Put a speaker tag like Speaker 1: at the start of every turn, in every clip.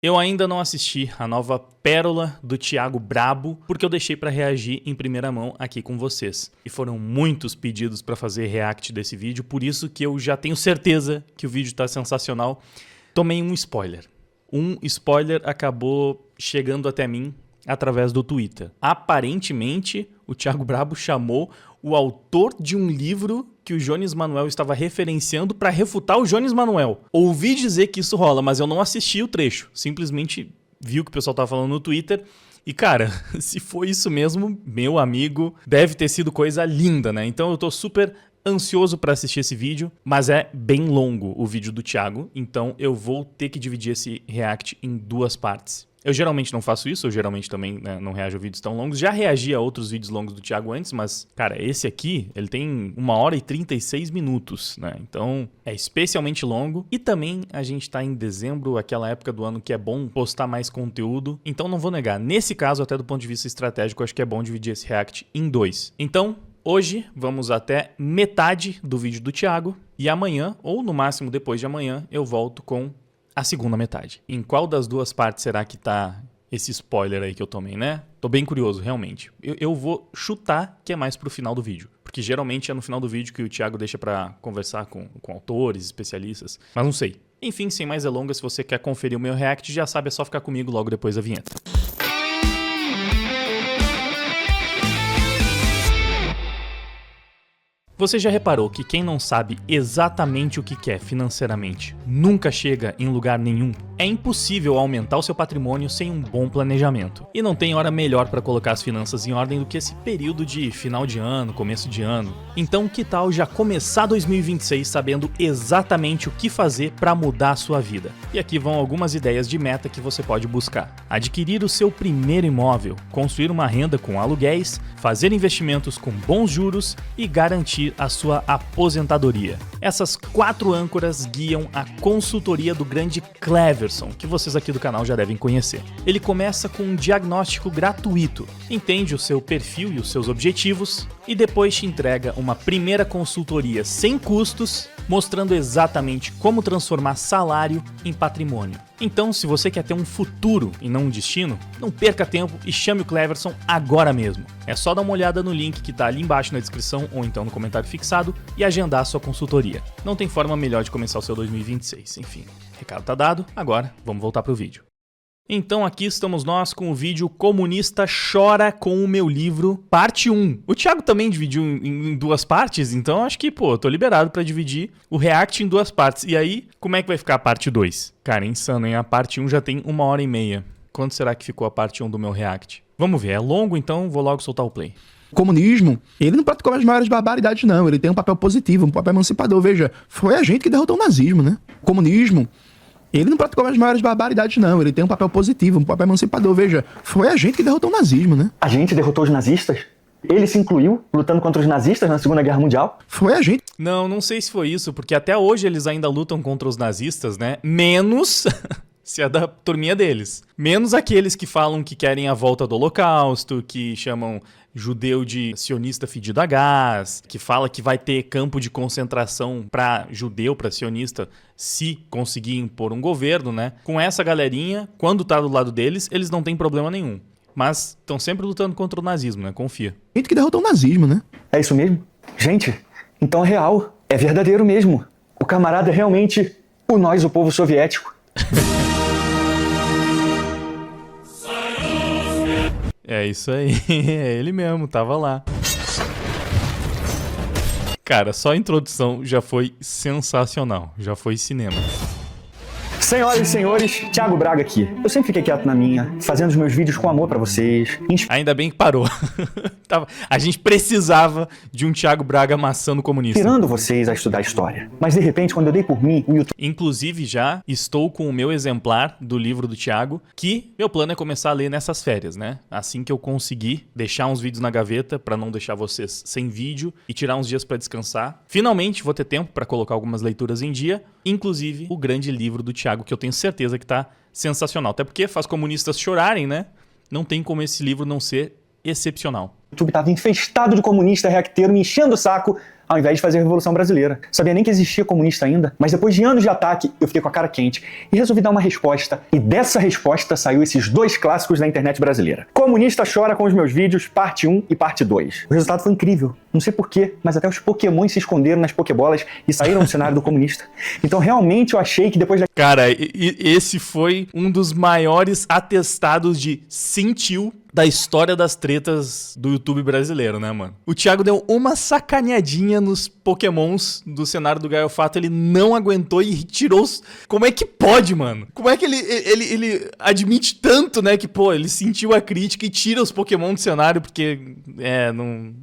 Speaker 1: Eu ainda não assisti a nova pérola do Thiago Brabo, porque eu deixei para reagir em primeira mão aqui com vocês. E foram muitos pedidos para fazer react desse vídeo, por isso que eu já tenho certeza que o vídeo está sensacional. Tomei um spoiler. Um spoiler acabou chegando até mim através do Twitter. Aparentemente, o Thiago Brabo chamou o autor de um livro que o Jones Manuel estava referenciando para refutar o Jones Manuel. Ouvi dizer que isso rola, mas eu não assisti o trecho. Simplesmente vi o que o pessoal estava falando no Twitter. E, cara, se foi isso mesmo, meu amigo, deve ter sido coisa linda, né? Então eu tô super ansioso para assistir esse vídeo, mas é bem longo o vídeo do Thiago, então eu vou ter que dividir esse react em duas partes. Eu geralmente não faço isso, eu geralmente também, né, não reajo a vídeos tão longos. Já reagi a outros vídeos longos do Thiago antes, mas, cara, esse aqui, ele tem 1h e 36 minutos, né? Então, é especialmente longo. E também a gente tá em dezembro, aquela época do ano que é bom postar mais conteúdo. Então, não vou negar. Nesse caso, até do ponto de vista estratégico, acho que é bom dividir esse react em dois. Então, hoje, vamos até metade do vídeo do Thiago. E amanhã, ou no máximo depois de amanhã, eu volto com a segunda metade. Em qual das duas partes será que tá esse spoiler aí que eu tomei, né? Tô bem curioso, realmente. Eu vou chutar que é mais pro final do vídeo. Porque geralmente é no final do vídeo que o Thiago deixa pra conversar com autores, especialistas. Mas não sei. Enfim, sem mais delongas, se você quer conferir o meu react, já sabe, é só ficar comigo logo depois da vinheta. Você já reparou que quem não sabe exatamente o que quer financeiramente nunca chega em lugar nenhum? É impossível aumentar o seu patrimônio sem um bom planejamento. E não tem hora melhor para colocar as finanças em ordem do que esse período de final de ano, começo de ano. Então, que tal já começar 2026 sabendo exatamente o que fazer para mudar a sua vida? E aqui vão algumas ideias de meta que você pode buscar. Adquirir o seu primeiro imóvel, construir uma renda com aluguéis, fazer investimentos com bons juros e garantir a sua aposentadoria. Essas 4 âncoras guiam a consultoria do grande Cleverson, que vocês aqui do canal já devem conhecer. Ele começa com um diagnóstico gratuito, entende o seu perfil e os seus objetivos e depois te entrega uma primeira consultoria sem custos, mostrando exatamente como transformar salário em patrimônio. Então, se você quer ter um futuro e não um destino, não perca tempo e chame o Cleverson agora mesmo. É só dar uma olhada no link que está ali embaixo na descrição ou então no comentário fixado e agendar a sua consultoria. Não tem forma melhor de começar o seu 2026. Enfim, recado tá dado, agora vamos voltar pro vídeo. Então aqui estamos nós com o vídeo Comunista Chora com o Meu Livro, parte 1. O Thiago também dividiu em duas partes, então acho que, pô, tô liberado pra dividir o react em duas partes. E aí, como é que vai ficar a parte 2? Cara, é insano, hein? A parte 1 já tem 1h30. Quanto será que ficou a parte 1 do meu react? Vamos ver, é longo, então vou logo soltar o play.
Speaker 2: O comunismo, ele não praticou as maiores barbaridades, não. Ele tem um papel positivo, um papel emancipador. Veja, foi a gente que derrotou o nazismo, né? O comunismo, ele não praticou as maiores barbaridades, não. Ele tem um papel positivo, um papel emancipador. Veja, foi a gente que derrotou o nazismo, né?
Speaker 3: A gente derrotou os nazistas? Ele se incluiu lutando contra os nazistas na Segunda Guerra Mundial?
Speaker 2: Foi a gente.
Speaker 1: Não sei se foi isso, porque até hoje eles ainda lutam contra os nazistas, né? Menos se é da turminha deles. Menos aqueles que falam que querem a volta do Holocausto, que chamam judeu de sionista fedido a gás, que fala que vai ter campo de concentração para judeu, para sionista, se conseguir impor um governo, né? Com essa galerinha, quando tá do lado deles, eles não têm problema nenhum. Mas estão sempre lutando contra o nazismo, né? Confia.
Speaker 2: A gente que derrotou o nazismo, né?
Speaker 3: É isso mesmo? Gente, então é real. É verdadeiro mesmo. O camarada é realmente o povo soviético.
Speaker 1: É isso aí, é ele mesmo, tava lá. Cara, só a introdução já foi sensacional, já foi cinema.
Speaker 3: Senhoras e senhores, Thiago Braga aqui. Eu sempre fiquei quieto na minha, fazendo os meus vídeos com amor pra vocês.
Speaker 1: Ainda bem que parou. A gente precisava de um Thiago Braga amassando comunista.
Speaker 3: Inspirando vocês a estudar história. Mas de repente, quando eu dei por mim, o YouTube...
Speaker 1: Inclusive já estou com o meu exemplar do livro do Thiago, que meu plano é começar a ler nessas férias, né? Assim que eu conseguir deixar uns vídeos na gaveta pra não deixar vocês sem vídeo e tirar uns dias pra descansar. Finalmente vou ter tempo pra colocar algumas leituras em dia, inclusive o grande livro do Thiago, que eu tenho certeza que tá sensacional. Até porque faz comunistas chorarem, né? Não tem como esse livro não ser excepcional.
Speaker 3: O YouTube tava infestado de comunista reacteiro me enchendo o saco ao invés de fazer a Revolução Brasileira. Sabia nem que existia comunista ainda, mas depois de anos de ataque, eu fiquei com a cara quente e resolvi dar uma resposta. E dessa resposta saiu esses dois clássicos da internet brasileira. Comunista chora com os meus vídeos, parte 1 e parte 2. O resultado foi incrível. Não sei porquê, mas até os Pokémons se esconderam nas Pokébolas e saíram do cenário do comunista. Então realmente eu achei que depois da...
Speaker 1: Cara, esse foi um dos maiores atestados de sentiu da história das tretas do YouTube brasileiro, né, mano? O Thiago deu uma sacaneadinha nos Pokémons do cenário do Gaio Fato, ele não aguentou e tirou os... Como é que pode, mano? Como é que ele admite tanto, né, que, pô, ele sentiu a crítica e tira os Pokémon do cenário porque,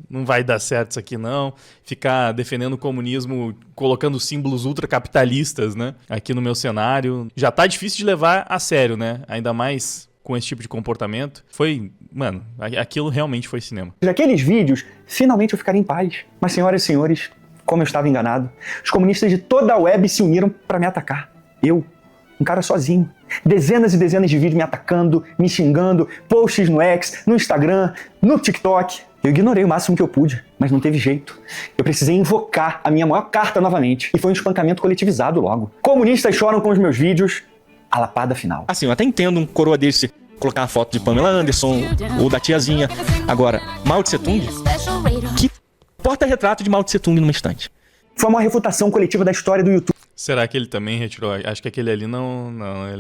Speaker 1: não vai dar certo isso aqui, não. Ficar defendendo o comunismo, colocando símbolos ultracapitalistas, né, aqui no meu cenário. Já tá difícil de levar a sério, né? Ainda mais com esse tipo de comportamento. Foi, mano, aquilo realmente foi cinema.
Speaker 3: Daqueles vídeos, finalmente eu ficaria em paz. Mas, senhoras e senhores, como eu estava enganado, os comunistas de toda a web se uniram para me atacar. Eu, um cara sozinho. Dezenas e dezenas de vídeos me atacando, me xingando, posts no X, no Instagram, no TikTok. Eu ignorei o máximo que eu pude, mas não teve jeito. Eu precisei invocar a minha maior carta novamente. E foi um espancamento coletivizado logo. Comunistas choram com os meus vídeos. A lapada final.
Speaker 4: Assim, eu até entendo um coroa desse colocar uma foto de Pamela Anderson ou da tiazinha. Agora, Mao Tse Tung? Que porta-retrato de Mao Tse Tung numa estante.
Speaker 3: Foi uma refutação coletiva da história do YouTube.
Speaker 1: Será que ele também retirou? Acho que aquele ali não,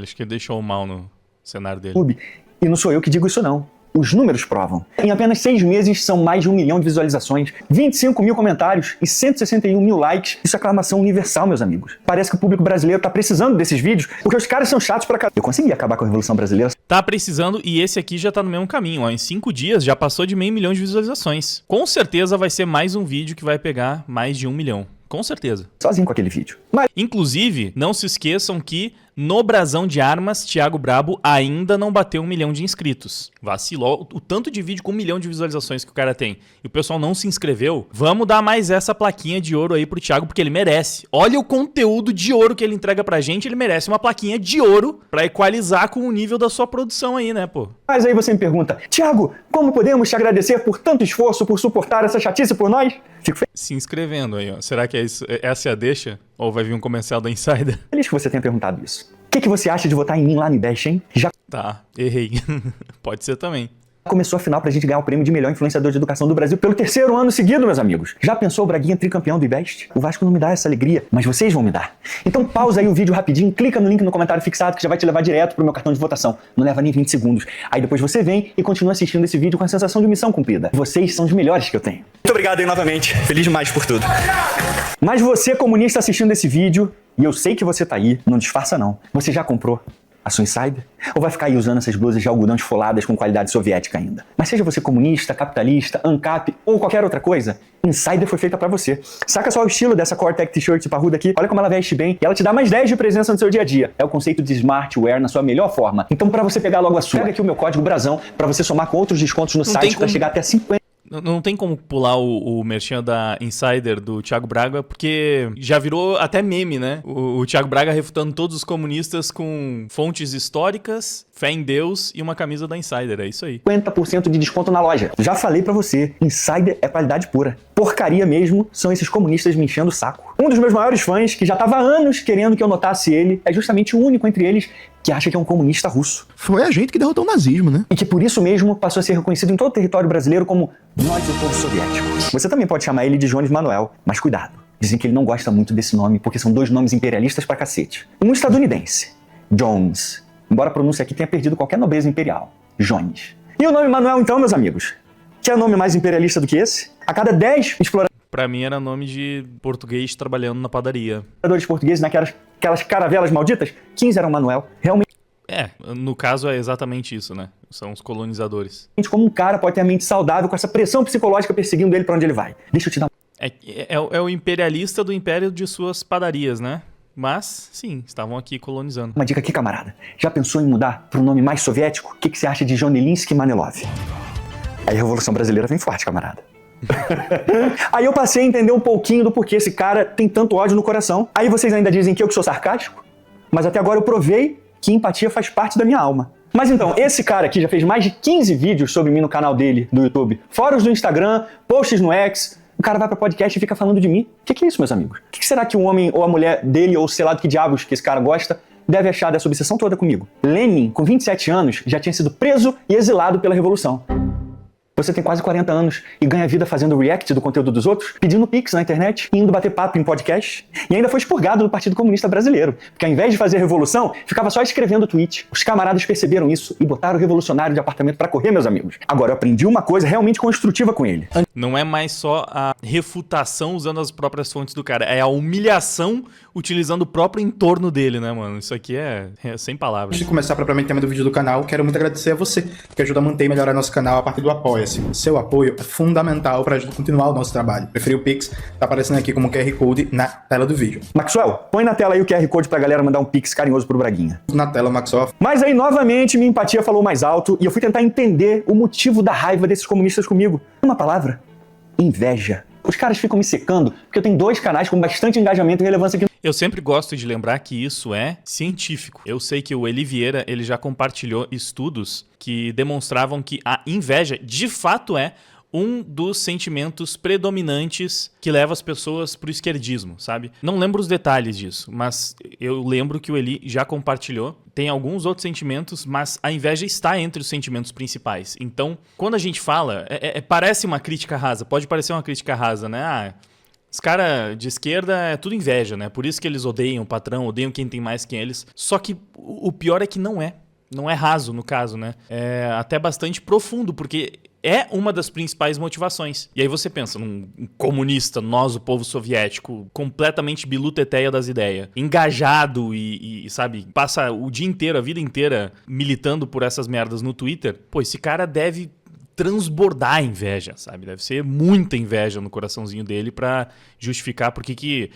Speaker 1: acho que ele deixou o mal no cenário dele.
Speaker 3: E não sou eu que digo isso não. Os números provam. Em apenas 6 meses são mais de 1 milhão de visualizações, 25 mil comentários e 161 mil likes. Isso é aclamação universal, meus amigos. Parece que o público brasileiro tá precisando desses vídeos, porque os caras são chatos pra caralho. Eu consegui acabar com a Revolução Brasileira.
Speaker 1: Tá precisando e esse aqui já tá no mesmo caminho, ó. Em 5 dias já passou de 500 mil de visualizações. Com certeza vai ser mais um vídeo que vai pegar mais de 1 milhão. Com certeza.
Speaker 3: Sozinho com aquele vídeo. Mas...
Speaker 1: Inclusive, não se esqueçam que no Brasão de Armas, Thiago Brabo ainda não bateu 1 milhão de inscritos. Vacilou o tanto de vídeo com 1 milhão de visualizações que o cara tem. E o pessoal não se inscreveu. Vamos dar mais essa plaquinha de ouro aí pro Thiago, porque ele merece. Olha o conteúdo de ouro que ele entrega pra gente, ele merece uma plaquinha de ouro pra equalizar com o nível da sua produção aí, né, pô?
Speaker 3: Mas aí você me pergunta, Thiago, como podemos te agradecer por tanto esforço, por suportar essa chatice por nós? Fico
Speaker 1: se inscrevendo aí, ó. Será que essa é a deixa? Ou vai vir um comercial da Insider?
Speaker 3: Feliz que você tenha perguntado isso. O que você acha de votar em mim lá no Ibest, hein? Já
Speaker 1: Tá, errei. Pode ser também.
Speaker 3: começou a final pra gente ganhar o prêmio de melhor influenciador de educação do Brasil pelo 3º ano seguido, meus amigos. Já pensou o Braguinha tricampeão do Ibest? O Vasco não me dá essa alegria, mas vocês vão me dar. Então pausa aí o vídeo rapidinho, clica no link no comentário fixado que já vai te levar direto pro meu cartão de votação. Não leva nem 20 segundos. Aí depois você vem e continua assistindo esse vídeo com a sensação de missão cumprida. Vocês são os melhores que eu tenho. Muito obrigado aí novamente. Feliz demais por tudo. Mas você, comunista, assistindo esse vídeo, e eu sei que você tá aí, não disfarça não. Você já comprou a sua Insider? Ou vai ficar aí usando essas blusas de algodão esfoladas com qualidade soviética ainda? Mas seja você comunista, capitalista, ANCAP ou qualquer outra coisa, Insider foi feita pra você. Saca só o estilo dessa Core-Tech T-shirt parruda aqui, olha como ela veste bem e ela te dá mais 10 de presença no seu dia a dia. É o conceito de Smart Wear na sua melhor forma. Então pra você pegar logo a sua, pega aqui o meu código Brasão pra você somar com outros descontos no site pra chegar até 50%.
Speaker 1: Não tem como pular o merchan da Insider do Thiago Braga, porque já virou até meme, né? O Thiago Braga refutando todos os comunistas com fontes históricas, fé em Deus e uma camisa da Insider, é isso aí.
Speaker 3: 50% de desconto na loja. Já falei pra você, Insider é qualidade pura. Porcaria mesmo são esses comunistas me enchendo o saco. Um dos meus maiores fãs, que já tava há anos querendo que eu notasse ele, é justamente o único entre eles que acha que é um comunista russo.
Speaker 2: Foi a gente que derrotou o nazismo, né?
Speaker 3: E que por isso mesmo passou a ser reconhecido em todo o território brasileiro como nós, o povo soviético. Você também pode chamar ele de Jones Manuel, mas cuidado. Dizem que ele não gosta muito desse nome, porque são dois nomes imperialistas pra cacete. Um estadunidense, Jones, embora a pronúncia aqui tenha perdido qualquer nobreza imperial, Jones. E o nome Manuel então, meus amigos? Que é nome mais imperialista do que esse? A cada 10 exploradores
Speaker 1: Pra mim era nome de português trabalhando na padaria.
Speaker 3: portugueses naquelas caravelas malditas, 15 eram Manuel. Realmente,
Speaker 1: No caso é exatamente isso, né? São os colonizadores.
Speaker 3: como um cara pode ter a mente saudável com essa pressão psicológica perseguindo ele pra onde ele vai. Deixa eu te dar
Speaker 1: É o imperialista do império de suas padarias, né? Mas, sim, estavam aqui colonizando.
Speaker 3: uma dica aqui, camarada. Já pensou em mudar para um nome mais soviético? O que você acha de Jonelinsky Manilov? Aí a Revolução Brasileira vem forte, camarada. Aí eu passei a entender um pouquinho do porquê esse cara tem tanto ódio no coração. Aí vocês ainda dizem que eu sou sarcástico, mas até agora eu provei que empatia faz parte da minha alma. Mas então, esse cara aqui já fez mais de 15 vídeos sobre mim no canal dele, do YouTube. Fora os do Instagram, posts no X, O cara vai pra podcast e fica falando de mim. O que é isso, meus amigos? O que será que o homem ou a mulher dele, ou sei lá do que diabos que esse cara gosta, deve achar dessa obsessão toda comigo? Lenin, com 27 anos, já tinha sido preso e exilado pela Revolução. Você tem quase 40 anos e ganha vida fazendo react do conteúdo dos outros, pedindo pix na internet, indo bater papo em podcast, e ainda foi expurgado do Partido Comunista Brasileiro, porque ao invés de fazer revolução, ficava só escrevendo tweet. Os camaradas perceberam isso e botaram o revolucionário de apartamento pra correr, meus amigos. Agora eu aprendi uma coisa realmente construtiva com ele.
Speaker 1: Não é mais só a refutação usando as próprias fontes do cara, é a humilhação utilizando o próprio entorno dele, né, mano? Isso aqui é sem palavras.
Speaker 2: Antes de começar propriamente o tema do vídeo do canal, quero muito agradecer a você, que ajuda a manter e melhorar nosso canal a partir do Apoia-se. Seu apoio é fundamental para a gente continuar o nosso trabalho. Preferi o Pix, tá aparecendo aqui como QR Code na tela do vídeo.
Speaker 3: Maxwell, põe na tela aí o QR Code pra galera mandar um pix carinhoso pro Braguinha.
Speaker 2: Na tela, Maxwell.
Speaker 3: Mas aí, novamente, minha empatia falou mais alto e eu fui tentar entender o motivo da raiva desses comunistas comigo. Uma palavra: inveja. Os caras ficam me secando porque eu tenho 2 canais com bastante engajamento e relevância aqui.
Speaker 1: Eu sempre gosto de lembrar que isso é científico. Eu sei que o Eli Vieira, ele já compartilhou estudos que demonstravam que a inveja, de fato, é um dos sentimentos predominantes que leva as pessoas pro esquerdismo, sabe? Não lembro os detalhes disso, mas eu lembro que o Eli já compartilhou. Tem alguns outros sentimentos, mas a inveja está entre os sentimentos principais. Então, quando a gente fala, parece uma crítica rasa, pode parecer uma crítica rasa, né? Os caras de esquerda é tudo inveja, né? Por isso que eles odeiam o patrão, odeiam quem tem mais que eles. Só que o pior é que não é. Não é raso, no caso, né? É até bastante profundo, porque é uma das principais motivações. E aí você pensa num comunista, nós, o povo soviético, completamente biluteteia das ideias, engajado e, sabe, passa o dia inteiro, a vida inteira, militando por essas merdas no Twitter. Pô, esse cara deve transbordar a inveja, sabe? Deve ser muita inveja no coraçãozinho dele pra justificar porque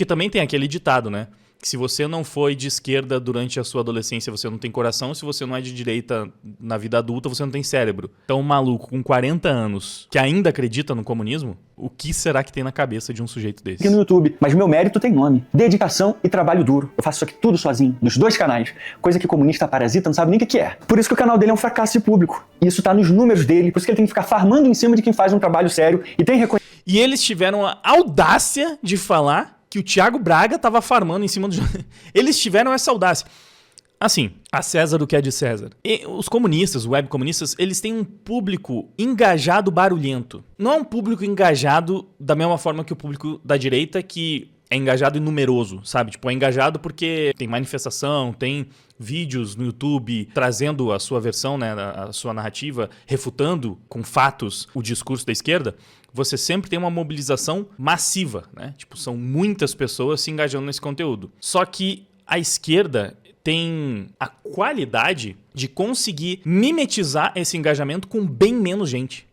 Speaker 1: também tem aquele ditado, né? Que se você não foi de esquerda durante a sua adolescência, você não tem coração. Se você não é de direita na vida adulta, você não tem cérebro. Então, um maluco com 40 anos que ainda acredita no comunismo, o que será que tem na cabeça de um sujeito desse?
Speaker 3: Aqui no YouTube, mas meu mérito tem nome: dedicação e trabalho duro. Eu faço isso aqui tudo sozinho, nos 2 canais, coisa que comunista parasita não sabe nem o que é. Por isso que o canal dele é um fracasso de público. E isso tá nos números dele, por isso que ele tem que ficar farmando em cima de quem faz um trabalho sério e tem reconhecimento.
Speaker 1: E eles tiveram a audácia de falar que o Thiago Braga tava farmando em cima do... Eles tiveram essa audácia. Assim, a César o que é de César. E os comunistas, os web comunistas, eles têm um público engajado barulhento. Não é um público engajado da mesma forma que o público da direita, que é engajado e numeroso, sabe? Tipo, é engajado porque tem manifestação, tem vídeos no YouTube trazendo a sua versão, né, a sua narrativa, refutando com fatos o discurso da esquerda. Você sempre tem uma mobilização massiva, né? Tipo, são muitas pessoas se engajando nesse conteúdo. Só que a esquerda tem a qualidade de conseguir mimetizar esse engajamento com bem menos gente.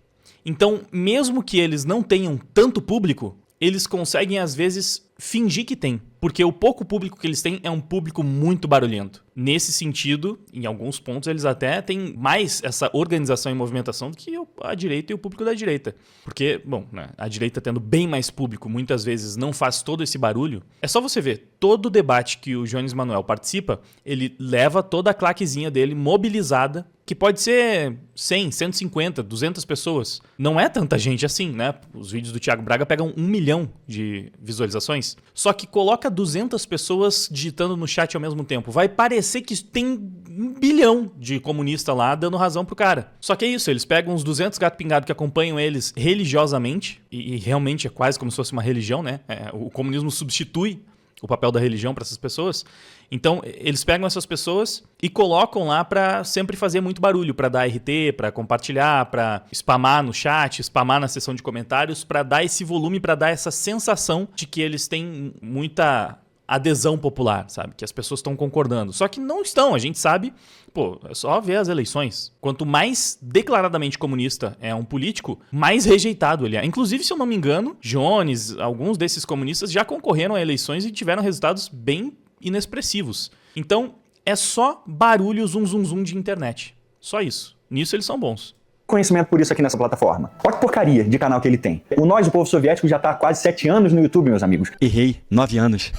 Speaker 1: Então, mesmo que eles não tenham tanto público, eles conseguem, às vezes, fingir que tem. Porque o pouco público que eles têm é um público muito barulhento. Nesse sentido, em alguns pontos, eles até têm mais essa organização e movimentação do que a direita e o público da direita. Porque, bom, né, a direita tendo bem mais público, muitas vezes não faz todo esse barulho. É só você ver, todo o debate que o Jones Manuel participa, ele leva toda a claquezinha dele mobilizada, que pode ser 100, 150, 200 pessoas. Não é tanta gente assim, né? Os vídeos do Thiago Braga pegam 1 milhão de visualizações. Só que coloca 200 pessoas digitando no chat ao mesmo tempo. Vai parecer que tem 1 bilhão de comunista lá dando razão pro cara. Só que é isso, eles pegam uns 200 gato pingado que acompanham eles religiosamente, e realmente é quase como se fosse uma religião, né? O comunismo substitui o papel da religião para essas pessoas. Então, eles pegam essas pessoas e colocam lá para sempre fazer muito barulho, para dar RT, para compartilhar, para spamar no chat, spamar na seção de comentários, para dar esse volume, para dar essa sensação de que eles têm muita adesão popular, sabe? Que as pessoas estão concordando. Só que não estão, a gente sabe. Pô, é só ver as eleições. Quanto mais declaradamente comunista é um político, mais rejeitado ele é. Inclusive, se eu não me engano, Jones, alguns desses comunistas já concorreram a eleições e tiveram resultados bem inexpressivos. Então, é só barulho zum zum zum de internet. Só isso. Nisso eles são bons.
Speaker 3: Conhecimento por isso aqui nessa plataforma. Olha que porcaria de canal que ele tem. O Nós, o Povo Soviético, já tá há quase 7 anos no YouTube, meus amigos.
Speaker 4: Errei, 9 anos.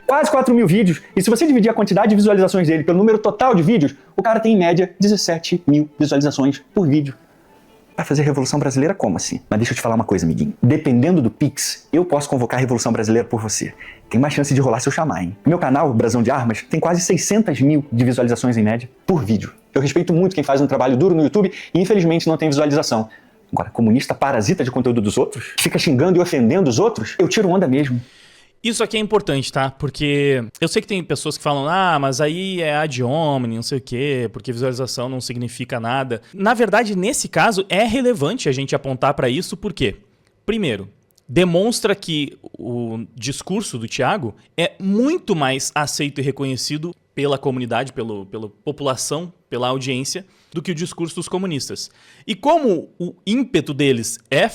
Speaker 3: Quase 4 mil vídeos. E se você dividir a quantidade de visualizações dele pelo número total de vídeos, o cara tem em média 17 mil visualizações por vídeo. Vai fazer a Revolução Brasileira como assim? Mas deixa eu te falar uma coisa, amiguinho. Dependendo do Pix, eu posso convocar a Revolução Brasileira por você. Tem mais chance de rolar se eu chamar, hein? Meu canal, Brasão de Armas, tem quase 600 mil de visualizações em média por vídeo. Eu respeito muito quem faz um trabalho duro no YouTube e infelizmente não tem visualização. Agora, comunista parasita de conteúdo dos outros, fica xingando e ofendendo os outros, eu tiro onda mesmo.
Speaker 1: Isso aqui é importante, tá? Porque eu sei que tem pessoas que falam, mas aí é ad hominem, não sei o quê, porque visualização não significa nada. Na verdade, nesse caso, é relevante a gente apontar para isso, por quê? Primeiro, demonstra que o discurso do Thiago é muito mais aceito e reconhecido pela comunidade, pela população, pela audiência, do que o discurso dos comunistas. E como o ímpeto deles é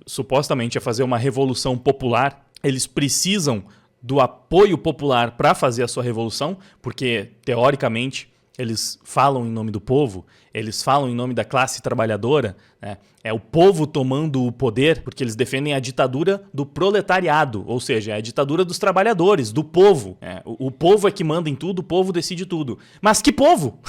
Speaker 1: supostamente fazer uma revolução popular, eles precisam do apoio popular para fazer a sua revolução, porque, teoricamente, eles falam em nome do povo, eles falam em nome da classe trabalhadora, né? É o povo tomando o poder, porque eles defendem a ditadura do proletariado, ou seja, a ditadura dos trabalhadores, do povo. O povo é que manda em tudo, o povo decide tudo. Mas que povo?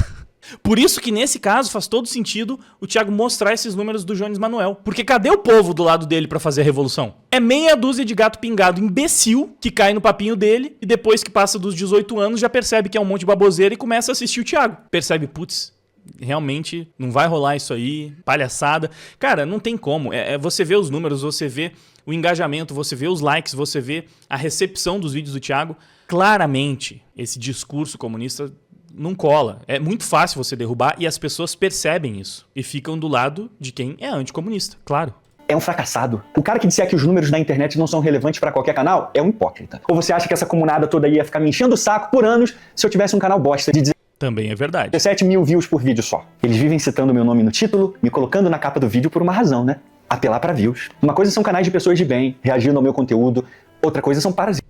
Speaker 1: Por isso que nesse caso faz todo sentido o Thiago mostrar esses números do Jones Manuel. Porque cadê o povo do lado dele pra fazer a revolução? É meia dúzia de gato pingado imbecil que cai no papinho dele e depois que passa dos 18 anos já percebe que é um monte de baboseira e começa a assistir o Thiago. Percebe, putz, realmente não vai rolar isso aí, palhaçada. Cara, não tem como. Você vê os números, você vê o engajamento, você vê os likes, você vê a recepção dos vídeos do Thiago. Claramente, esse discurso comunista não cola. É muito fácil você derrubar e as pessoas percebem isso. E ficam do lado de quem é anticomunista, claro.
Speaker 3: É um fracassado. O cara que disser que os números na internet não são relevantes pra qualquer canal é um hipócrita. Ou você acha que essa comunada toda aí ia ficar me enchendo o saco por anos se eu tivesse um canal bosta de
Speaker 1: Também é verdade.
Speaker 3: 17 mil views por vídeo só. Eles vivem citando meu nome no título, me colocando na capa do vídeo por uma razão, né? Apelar pra views. Uma coisa são canais de pessoas de bem, reagindo ao meu conteúdo. Outra coisa são parasitas.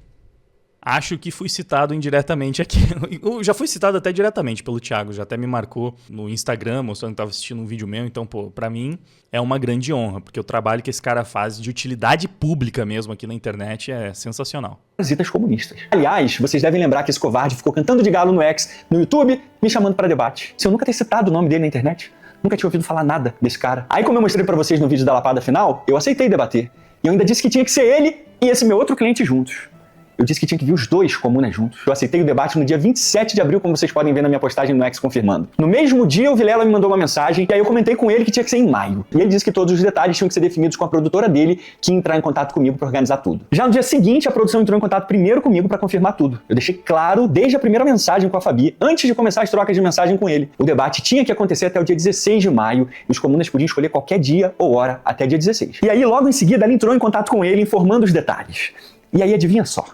Speaker 1: Acho que fui citado indiretamente aqui. Eu já fui citado até diretamente pelo Thiago, já até me marcou no Instagram, mostrando que estava assistindo um vídeo meu. Então, pra mim é uma grande honra, porque o trabalho que esse cara faz de utilidade pública mesmo aqui na internet é sensacional.
Speaker 3: Parasitas comunistas. Aliás, vocês devem lembrar que esse covarde ficou cantando de galo no X, no YouTube, me chamando para debate. Se eu nunca ter citado o nome dele na internet, nunca tinha ouvido falar nada desse cara. Aí, como eu mostrei pra vocês no vídeo da lapada final, eu aceitei debater. E eu ainda disse que tinha que ser ele e esse meu outro cliente juntos. Eu disse que tinha que vir os dois comunas juntos. Eu aceitei o debate no dia 27 de abril, como vocês podem ver na minha postagem no X confirmando. No mesmo dia, o Vilela me mandou uma mensagem, e aí eu comentei com ele que tinha que ser em maio. E ele disse que todos os detalhes tinham que ser definidos com a produtora dele, que ia entrar em contato comigo para organizar tudo. Já no dia seguinte, a produção entrou em contato primeiro comigo para confirmar tudo. Eu deixei claro, desde a primeira mensagem com a Fabi, antes de começar as trocas de mensagem com ele. O debate tinha que acontecer até o dia 16 de maio, e os comunas podiam escolher qualquer dia ou hora até dia 16. E aí, logo em seguida, ela entrou em contato com ele, informando os detalhes. E aí, adivinha só?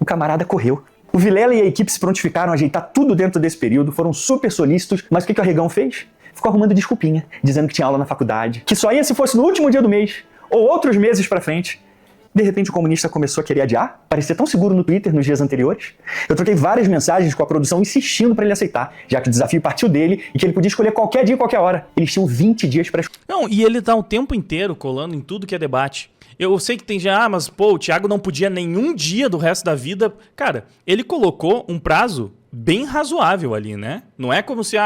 Speaker 3: O camarada correu. O Vilela e a equipe se prontificaram a ajeitar tudo dentro desse período, foram super solícitos, mas o que o Arregão fez? Ficou arrumando desculpinha, dizendo que tinha aula na faculdade, que só ia se fosse no último dia do mês, ou outros meses pra frente. De repente o comunista começou a querer adiar, parecia tão seguro no Twitter nos dias anteriores. Eu troquei várias mensagens com a produção insistindo pra ele aceitar, já que o desafio partiu dele e que ele podia escolher qualquer dia e qualquer hora. Eles tinham 20 dias pra escolher.
Speaker 1: Não, e ele tá o tempo inteiro colando em tudo que é debate. Eu sei que tem já, mas pô, o Thiago não podia nenhum dia do resto da vida. Cara, ele colocou um prazo bem razoável ali, né? Não é como se,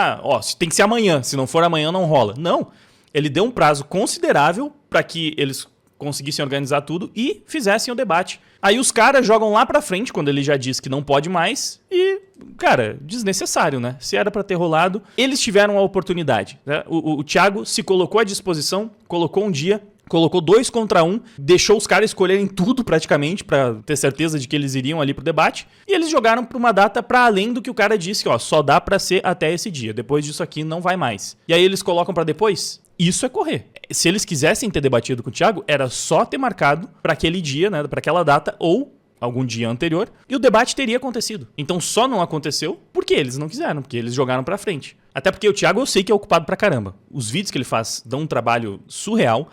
Speaker 1: tem que ser amanhã, se não for amanhã não rola. Não, ele deu um prazo considerável para que eles conseguissem organizar tudo e fizessem o debate. Aí os caras jogam lá pra frente, quando ele já disse que não pode mais, e, cara, desnecessário, né? Se era pra ter rolado, eles tiveram a oportunidade, né? O Thiago se colocou à disposição, colocou um dia, colocou 2 contra 1, deixou os caras escolherem tudo praticamente pra ter certeza de que eles iriam ali pro debate, e eles jogaram pra uma data pra além do que o cara disse, que só dá pra ser até esse dia, depois disso aqui não vai mais. E aí eles colocam pra depois? Isso é correr. Se eles quisessem ter debatido com o Thiago, era só ter marcado pra aquele dia, né, pra aquela data, ou algum dia anterior, e o debate teria acontecido. Então só não aconteceu porque eles não quiseram, porque eles jogaram pra frente. Até porque o Thiago eu sei que é ocupado pra caramba. Os vídeos que ele faz dão um trabalho surreal.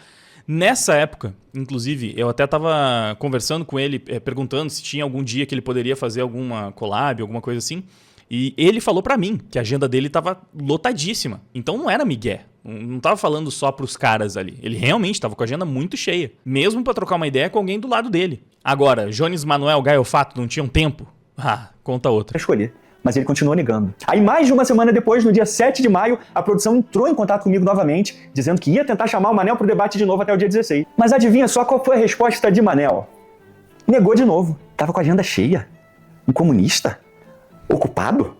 Speaker 1: Nessa época, inclusive, eu até tava conversando com ele, perguntando se tinha algum dia que ele poderia fazer alguma collab, alguma coisa assim. E ele falou pra mim que a agenda dele tava lotadíssima. Então não era migué. Não tava falando só pros caras ali. Ele realmente tava com a agenda muito cheia. Mesmo pra trocar uma ideia com alguém do lado dele. Agora, Jones Manuel Gaio Fato não tinham tempo? Conta outra.
Speaker 3: Escolher. mas ele continuou negando. Aí mais de uma semana depois, no dia 7 de maio, a produção entrou em contato comigo novamente, dizendo que ia tentar chamar o Manel pro debate de novo até o dia 16. Mas adivinha só qual foi a resposta de Manel? Negou de novo. Tava com a agenda cheia. Um comunista? Ocupado?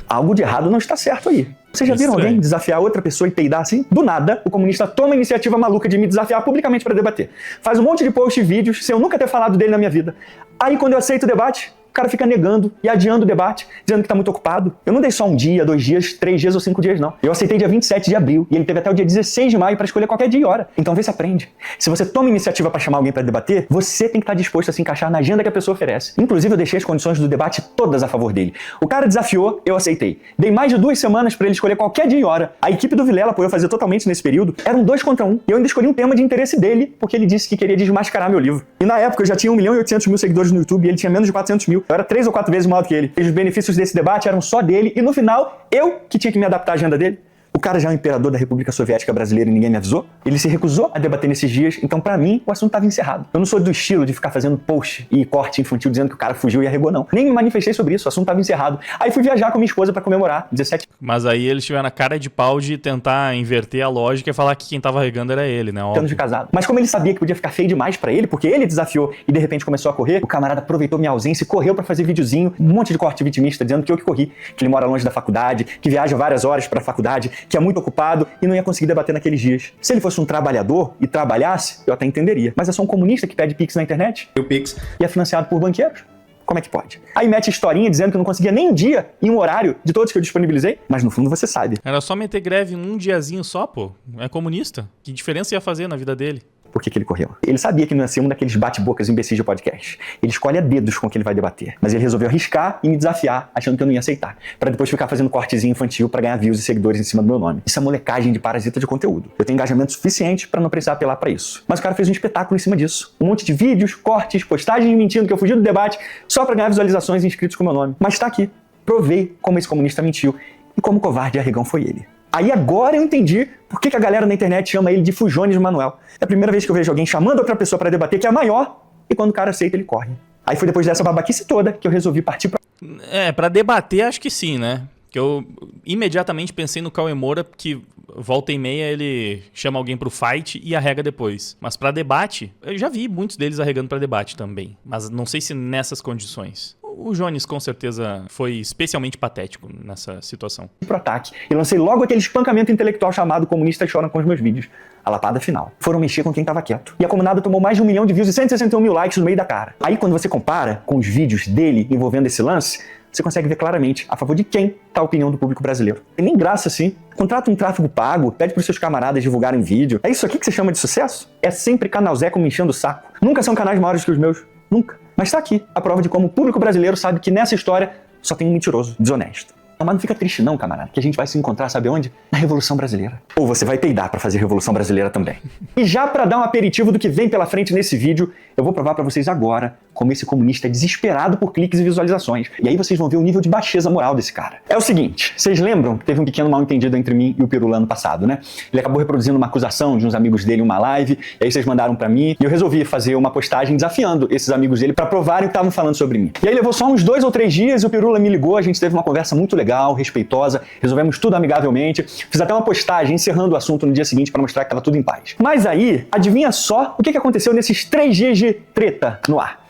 Speaker 3: Algo de errado não está certo aí. Vocês já viram alguém desafiar outra pessoa e peidar assim? Do nada, o comunista toma a iniciativa maluca de me desafiar publicamente para debater. Faz um monte de posts e vídeos, sem eu nunca ter falado dele na minha vida. Aí, quando eu aceito o debate, o cara fica negando e adiando o debate, dizendo que tá muito ocupado. Eu não dei só 1 dia, 2 dias, 3 dias ou 5 dias, não. Eu aceitei dia 27 de abril e ele teve até o dia 16 de maio para escolher qualquer dia e hora. Então vê se aprende. Se você toma iniciativa para chamar alguém para debater, você tem que estar disposto a se encaixar na agenda que a pessoa oferece. Inclusive, eu deixei as condições do debate todas a favor dele. O cara desafiou, eu aceitei. Dei mais de 2 semanas para ele escolher qualquer dia e hora. A equipe do Vilela apoiou fazer totalmente nesse período. Eram 2 contra 1. E eu ainda escolhi um tema de interesse dele, porque ele disse que queria desmascarar meu livro. E na época eu já tinha 1.800.000 seguidores no YouTube e ele tinha menos de 400.000. Eu era 3 ou 4 vezes maior do que ele. E os benefícios desse debate eram só dele e no final, eu que tinha que me adaptar à agenda dele. O cara já é o imperador da República Soviética Brasileira e ninguém me avisou. Ele se recusou a debater nesses dias, então pra mim o assunto estava encerrado. Eu não sou do estilo de ficar fazendo post e corte infantil dizendo que o cara fugiu e arregou, não. Nem me manifestei sobre isso, o assunto estava encerrado. Aí fui viajar com minha esposa pra comemorar 17.
Speaker 1: Mas aí eles tiveram a cara de pau de tentar inverter a lógica e falar que quem tava regando era ele, né?
Speaker 3: Anos de casado. Mas como ele sabia que podia ficar feio demais pra ele, porque ele desafiou e de repente começou a correr, o camarada aproveitou minha ausência e correu pra fazer videozinho, um monte de corte vitimista, dizendo que eu que corri, que ele mora longe da faculdade, que viaja várias horas pra faculdade, que é muito ocupado e não ia conseguir debater naqueles dias. Se ele fosse um trabalhador e trabalhasse, eu até entenderia. Mas é só um comunista que pede Pix na internet?
Speaker 4: O Pix.
Speaker 3: E é financiado por banqueiros? Como é que pode? Aí mete historinha dizendo que eu não conseguia nem um dia e um horário de todos que eu disponibilizei, mas no fundo você sabe.
Speaker 1: Era só meter greve um diazinho só, pô. É comunista. Que diferença ia fazer na vida dele?
Speaker 3: Por que ele correu? Ele sabia que não ia ser um daqueles bate-bocas imbecis de podcast. Ele escolhe a dedos com que ele vai debater. Mas ele resolveu arriscar e me desafiar, achando que eu não ia aceitar. Pra depois ficar fazendo cortezinho infantil pra ganhar views e seguidores em cima do meu nome. Isso é molecagem de parasita de conteúdo. Eu tenho engajamento suficiente pra não precisar apelar pra isso. Mas o cara fez um espetáculo em cima disso. Um monte de vídeos, cortes, postagens mentindo que eu fugi do debate só pra ganhar visualizações e inscritos com meu nome. Mas tá aqui. Provei como esse comunista mentiu e como covarde e arregão foi ele. Aí agora eu entendi por que a galera na internet chama ele de Fujones Manuel. É a primeira vez que eu vejo alguém chamando outra pessoa pra debater que é a maior, e quando o cara aceita, ele corre. Aí foi depois dessa babaquice toda que eu resolvi partir pra...
Speaker 1: Pra debater acho que sim, né? Que eu imediatamente pensei no Cauê Moura, que volta e meia ele chama alguém pro fight e arrega depois. Mas pra debate, eu já vi muitos deles arregando pra debate também. Mas não sei se nessas condições. O Jones, com certeza, foi especialmente patético nessa situação.
Speaker 3: Pro ataque. E lancei logo aquele espancamento intelectual chamado Comunistas Choram com os Meus Vídeos. A lapada final. Foram mexer com quem tava quieto. E a comunada tomou mais de 1 milhão de views e 161.000 likes no meio da cara. Aí quando você compara com os vídeos dele envolvendo esse lance, você consegue ver claramente a favor de quem tá a opinião do público brasileiro. Tem nem graça assim. Contrata um tráfego pago, pede pros seus camaradas divulgarem vídeo. É isso aqui que você chama de sucesso? É sempre canal Zé me enchendo o saco. Nunca são canais maiores que os meus. Nunca. Mas tá aqui a prova de como o público brasileiro sabe que nessa história só tem um mentiroso, desonesto. Mas não fica triste não, camarada, que a gente vai se encontrar, sabe onde? Na Revolução Brasileira. Ou você vai peidar pra fazer Revolução Brasileira também. E já pra dar um aperitivo do que vem pela frente nesse vídeo, eu vou provar pra vocês agora como esse comunista é desesperado por cliques e visualizações. E aí vocês vão ver o nível de baixeza moral desse cara. É o seguinte, vocês lembram que teve um pequeno mal-entendido entre mim e o Pirula ano passado, né? Ele acabou reproduzindo uma acusação de uns amigos dele em uma live, e aí vocês mandaram pra mim, e eu resolvi fazer uma postagem desafiando esses amigos dele pra provarem o que estavam falando sobre mim. E aí levou só uns 2 ou 3 dias, e o Pirula me ligou, a gente teve uma conversa muito legal, respeitosa, resolvemos tudo amigavelmente, fiz até uma postagem encerrando o assunto no dia seguinte pra mostrar que tava tudo em paz. Mas aí, adivinha só o que aconteceu nesses 3 dias de treta no ar?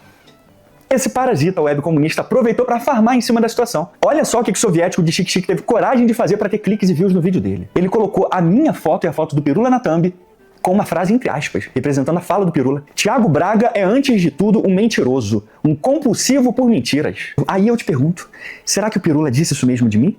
Speaker 3: Esse parasita web comunista aproveitou para farmar em cima da situação. Olha só o que o soviético de Chique Chique teve coragem de fazer para ter cliques e views no vídeo dele. Ele colocou a minha foto e a foto do Pirula na thumb com uma frase entre aspas, representando a fala do Pirula. Thiago Braga é, antes de tudo, um mentiroso, um compulsivo por mentiras. Aí eu te pergunto, será que o Pirula disse isso mesmo de mim?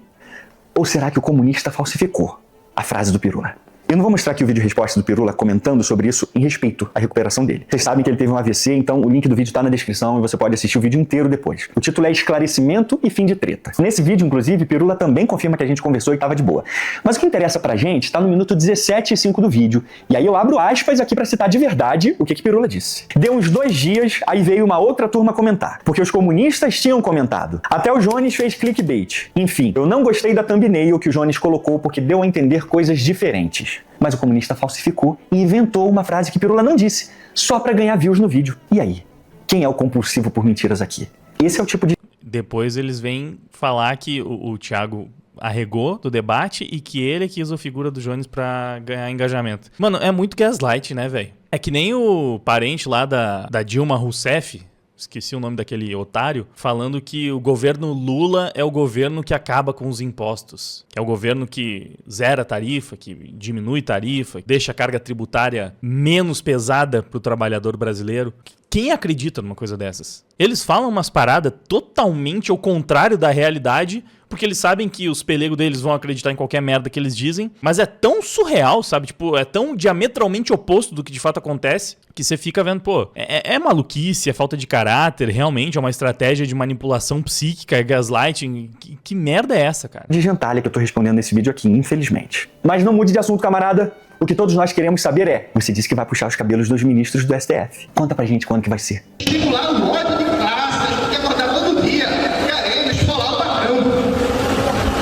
Speaker 3: Ou será que o comunista falsificou a frase do Pirula? Eu não vou mostrar aqui o vídeo resposta do Pirula comentando sobre isso em respeito à recuperação dele. Vocês sabem que ele teve um AVC, então o link do vídeo tá na descrição e você pode assistir o vídeo inteiro depois. O título é Esclarecimento e Fim de Treta. Nesse vídeo, inclusive, Pirula também confirma que a gente conversou e tava de boa. Mas o que interessa pra gente tá no minuto 17:05 do vídeo. E aí eu abro aspas aqui pra citar de verdade o que Pirula disse. Deu uns 2 dias, aí veio uma outra turma comentar. Porque os comunistas tinham comentado. Até o Jones fez clickbait. Enfim, eu não gostei da thumbnail que o Jones colocou porque deu a entender coisas diferentes. Mas o comunista falsificou e inventou uma frase que Pirula não disse, só pra ganhar views no vídeo. E aí? Quem é o compulsivo por mentiras aqui? Esse é o tipo de...
Speaker 1: Depois eles vêm falar que o Thiago arregou do debate e que ele quis a figura do Jones pra ganhar engajamento. Mano, é muito gaslight, né, velho? É que nem o parente lá da Dilma Rousseff, esqueci o nome daquele otário, falando que o governo Lula é o governo que acaba com os impostos. Que é o governo que zera a tarifa, que diminui tarifa, deixa a carga tributária menos pesada pro trabalhador brasileiro. Quem acredita numa coisa dessas? Eles falam umas paradas totalmente ao contrário da realidade, porque eles sabem que os pelegos deles vão acreditar em qualquer merda que eles dizem, mas é tão surreal, sabe? Tipo, é tão diametralmente oposto do que de fato acontece, que você fica vendo, pô, é maluquice, é falta de caráter, realmente é uma estratégia de manipulação psíquica, é gaslighting. Que merda é essa, cara?
Speaker 3: De gentalha que eu tô respondendo nesse vídeo aqui, infelizmente. Mas não mude de assunto, camarada. O que todos nós queremos saber é, você disse que vai puxar os cabelos dos ministros do STF. Conta pra gente quando que vai ser.
Speaker 5: Estimular o ódio de classe, a gente tem que acordar todo dia, querendo esfolar o patrão.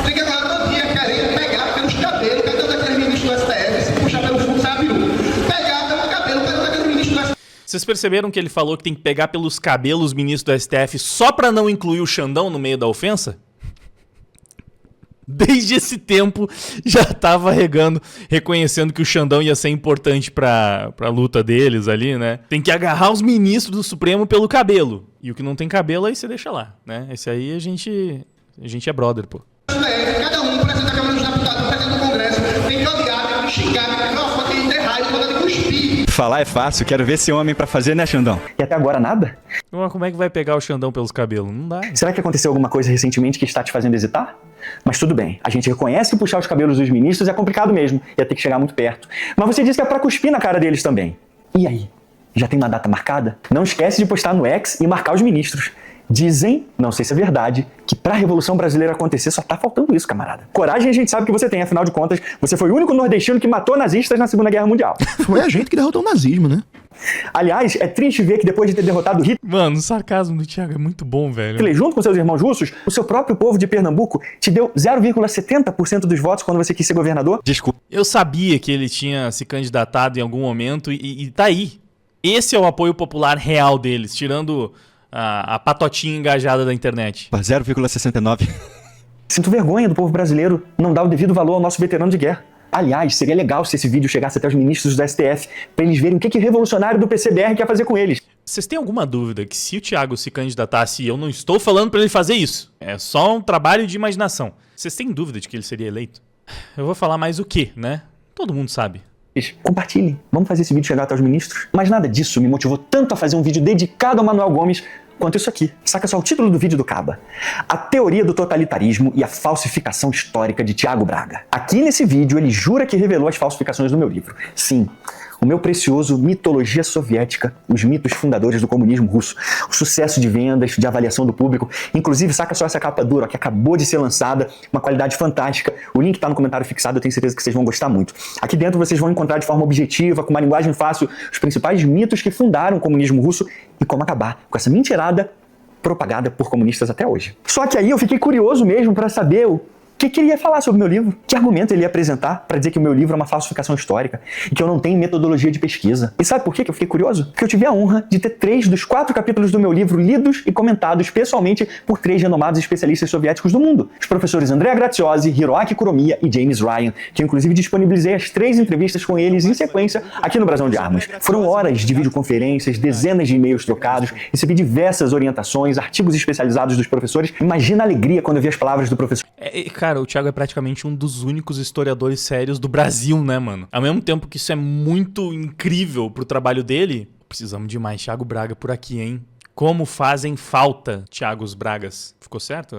Speaker 5: Tem que acordar todo dia, querendo pegar pelos cabelos, cadê daquele ministro do STF? Se puxar pelo fundo, sabe? Pegar pelo cabelo, cadê daquele ministro do STF?
Speaker 1: Vocês perceberam que ele falou que tem que pegar pelos cabelos os ministros do STF só pra não incluir o Xandão no meio da ofensa? Desde esse tempo já tava regando, reconhecendo que o Xandão ia ser importante pra luta deles ali, né? Tem que agarrar os ministros do Supremo pelo cabelo. E o que não tem cabelo aí você deixa lá, né? Esse aí a gente é brother, pô.
Speaker 5: Cada um, presidente da Câmara dos Deputados, presidente do Congresso, tem que odiar, tem que xingar, tem que ter raiva, tem que cuspir.
Speaker 3: Falar é fácil, quero ver esse homem pra fazer, né, Xandão? E até agora nada?
Speaker 1: Como é que vai pegar o Xandão pelos cabelos? Não dá.
Speaker 3: Será que aconteceu alguma coisa recentemente que está te fazendo hesitar? Mas tudo bem, a gente reconhece que puxar os cabelos dos ministros é complicado mesmo, ia ter que chegar muito perto. Mas você disse que é pra cuspir na cara deles também. E aí? Já tem uma data marcada? Não esquece de postar no X e marcar os ministros. Dizem, não sei se é verdade, que pra Revolução Brasileira acontecer só tá faltando isso, camarada. Coragem a gente sabe que você tem, afinal de contas, você foi o único nordestino que matou nazistas na Segunda Guerra Mundial.
Speaker 2: Foi a gente que derrotou o nazismo, né?
Speaker 3: Aliás, é triste ver que depois de ter derrotado Hitler,
Speaker 1: Mano, o sarcasmo do Thiago é muito bom, velho.
Speaker 3: junto com seus irmãos russos, o seu próprio povo de Pernambuco te deu 0,70% dos votos quando você quis ser governador? Desculpa.
Speaker 1: Eu sabia que ele tinha se candidatado em algum momento e tá aí. Esse é o apoio popular real deles, tirando a patotinha engajada da internet.
Speaker 3: 0,69. Sinto vergonha do povo brasileiro não dar o devido valor ao nosso veterano de guerra. Aliás, seria legal se esse vídeo chegasse até os ministros do STF, pra eles verem o que revolucionário do PCBR quer fazer com eles.
Speaker 1: Vocês têm alguma dúvida que se o Thiago se candidatasse, eu não estou falando pra ele fazer isso. É só um trabalho de imaginação. Vocês têm dúvida de que ele seria eleito? Eu vou falar mais o quê, né? Todo mundo sabe.
Speaker 3: Compartilhem, vamos fazer esse vídeo chegar até os ministros. Mas nada disso me motivou tanto a fazer um vídeo dedicado a Manuel Gomes quanto isso aqui. Saca só o título do vídeo do Caba: A Teoria do Totalitarismo e a Falsificação Histórica de Thiago Braga. Aqui nesse vídeo ele jura que revelou as falsificações do meu livro. Sim, o meu precioso Mitologia Soviética, os mitos fundadores do comunismo russo, o sucesso de vendas, de avaliação do público. Inclusive, saca só essa capa dura, ó, que acabou de ser lançada, uma qualidade fantástica. O link tá no comentário fixado, eu tenho certeza que vocês vão gostar muito. Aqui dentro vocês vão encontrar de forma objetiva, com uma linguagem fácil, os principais mitos que fundaram o comunismo russo e como acabar com essa mentirada propagada por comunistas até hoje. Só que aí eu fiquei curioso mesmo para saber o que ele ia falar sobre o meu livro? Que argumento ele ia apresentar para dizer que o meu livro é uma falsificação histórica e que eu não tenho metodologia de pesquisa? E sabe por que eu fiquei curioso? Porque eu tive a honra de ter 3 dos 4 capítulos do meu livro lidos e comentados pessoalmente por 3 renomados especialistas soviéticos do mundo. Os professores Andrea Graziosi, Hiroaki Kuromiya e James Ryan, que eu inclusive disponibilizei as 3 entrevistas com eles em sequência aqui no Brasão de Armas. Foram horas de videoconferências, dezenas de e-mails trocados, recebi diversas orientações, artigos especializados dos professores. Imagina a alegria quando eu vi as palavras do professor.
Speaker 1: Cara, o Thiago é praticamente um dos únicos historiadores sérios do Brasil, né, mano? Ao mesmo tempo que isso é muito incrível pro trabalho dele, precisamos de mais Thiago Braga por aqui, hein? Como fazem falta Thiagos Bragas. Ficou certo?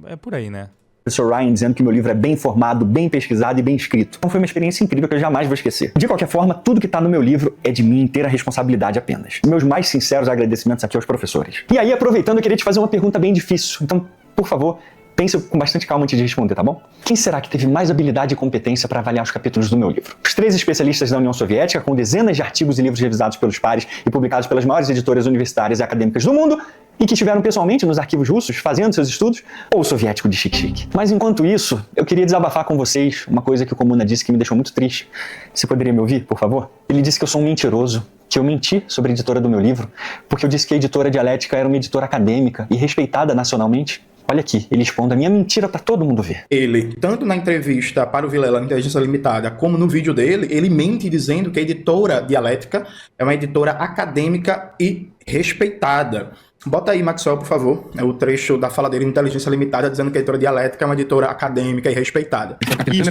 Speaker 1: É por aí, né?
Speaker 3: Professor Ryan dizendo que meu livro é bem informado, bem pesquisado e bem escrito. Então foi uma experiência incrível que eu jamais vou esquecer. De qualquer forma, tudo que está no meu livro é de minha inteira responsabilidade apenas. Meus mais sinceros agradecimentos aqui aos professores. E aí, aproveitando, eu queria te fazer uma pergunta bem difícil. Então, por favor, pense com bastante calma antes de responder, tá bom? Quem será que teve mais habilidade e competência para avaliar os capítulos do meu livro? Os 3 especialistas da União Soviética, com dezenas de artigos e livros revisados pelos pares e publicados pelas maiores editoras universitárias e acadêmicas do mundo, e que estiveram pessoalmente nos arquivos russos fazendo seus estudos, ou o soviético de chique-chique. Mas enquanto isso, eu queria desabafar com vocês uma coisa que o Comuna disse que me deixou muito triste. Você poderia me ouvir, por favor? Ele disse que eu sou um mentiroso, que eu menti sobre a editora do meu livro, porque eu disse que a editora Dialética era uma editora acadêmica e respeitada nacionalmente. Olha aqui, ele expondo a minha mentira para todo mundo ver.
Speaker 2: Ele, tanto na entrevista para o Vilela na Inteligência Limitada, como no vídeo dele, ele mente dizendo que a editora Dialética é uma editora acadêmica e respeitada. Bota aí, Maxwell, por favor, o trecho da fala dele em Inteligência Limitada, dizendo que a editora Dialética é uma editora acadêmica e respeitada.
Speaker 4: Isso.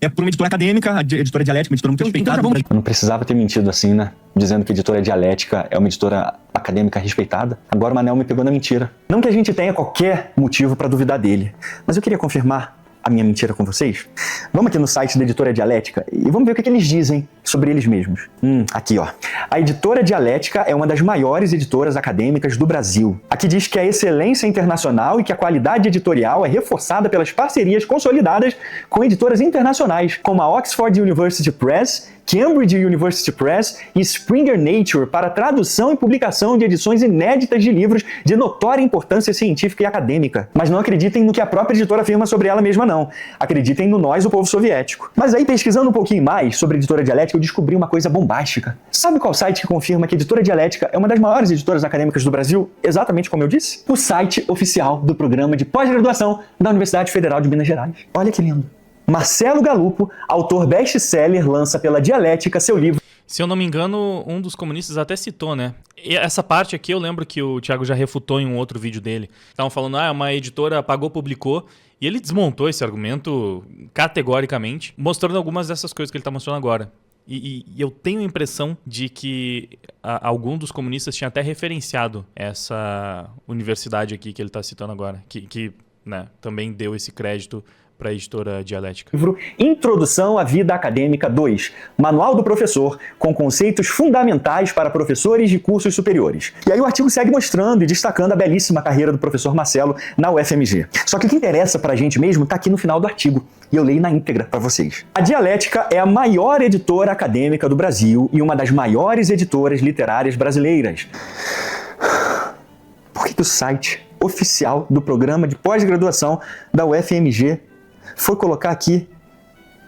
Speaker 4: É por uma editora acadêmica, a editora Dialética, uma editora muito respeitada.
Speaker 3: Eu não precisava ter mentido assim, né? Dizendo que a editora Dialética é uma editora acadêmica respeitada. Agora o Manel me pegou na mentira. Não que a gente tenha qualquer motivo para duvidar dele, mas eu queria confirmar a minha mentira com vocês. Vamos aqui no site da editora Dialética e vamos ver o que eles dizem sobre eles mesmos. Aqui, ó. A editora Dialética é uma das maiores editoras acadêmicas do Brasil. Aqui diz que a excelência internacional e que a qualidade editorial é reforçada pelas parcerias consolidadas com editoras internacionais, como a Oxford University Press, Cambridge University Press e Springer Nature para tradução e publicação de edições inéditas de livros de notória importância científica e acadêmica. Mas não acreditem no que a própria editora afirma sobre ela mesma, não. Acreditem no nós, o povo soviético. Mas aí, pesquisando um pouquinho mais sobre a editora Dialética, eu descobri uma coisa bombástica. Sabe qual site que confirma que a editora Dialética é uma das maiores editoras acadêmicas do Brasil, exatamente como eu disse? O site oficial do programa de pós-graduação da Universidade Federal de Minas Gerais. Olha que lindo. Marcelo Galupo, autor best-seller, lança pela Dialética seu livro.
Speaker 1: Se eu não me engano, um dos comunistas até citou, né? E essa parte aqui eu lembro que o Thiago já refutou em um outro vídeo dele. Estavam falando, uma editora pagou, publicou, e ele desmontou esse argumento categoricamente, mostrando algumas dessas coisas que ele está mostrando agora. E eu tenho a impressão de que algum dos comunistas tinha até referenciado essa universidade aqui que ele está citando agora, que né, também deu esse crédito para a editora Dialética.
Speaker 3: Livro Introdução à Vida Acadêmica 2, Manual do Professor, com conceitos fundamentais para professores de cursos superiores. E aí o artigo segue mostrando e destacando a belíssima carreira do professor Marcelo na UFMG. Só que o que interessa pra gente mesmo tá aqui no final do artigo, e eu leio na íntegra para vocês. A Dialética é a maior editora acadêmica do Brasil e uma das maiores editoras literárias brasileiras. Por que o site oficial do programa de pós-graduação da UFMG foi colocar aqui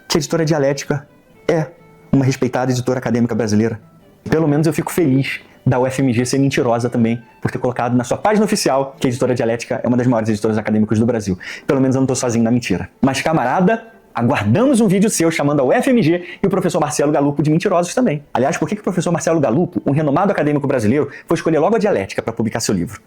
Speaker 3: que a editora Dialética é uma respeitada editora acadêmica brasileira? Pelo menos eu fico feliz da UFMG ser mentirosa também, por ter colocado na sua página oficial que a editora Dialética é uma das maiores editoras acadêmicas do Brasil. Pelo menos eu não estou sozinho na mentira. Mas, camarada, aguardamos um vídeo seu chamando a UFMG e o professor Marcelo Galupo de mentirosos também. Aliás, por que o professor Marcelo Galupo, um renomado acadêmico brasileiro, foi escolher logo a Dialética para publicar seu livro?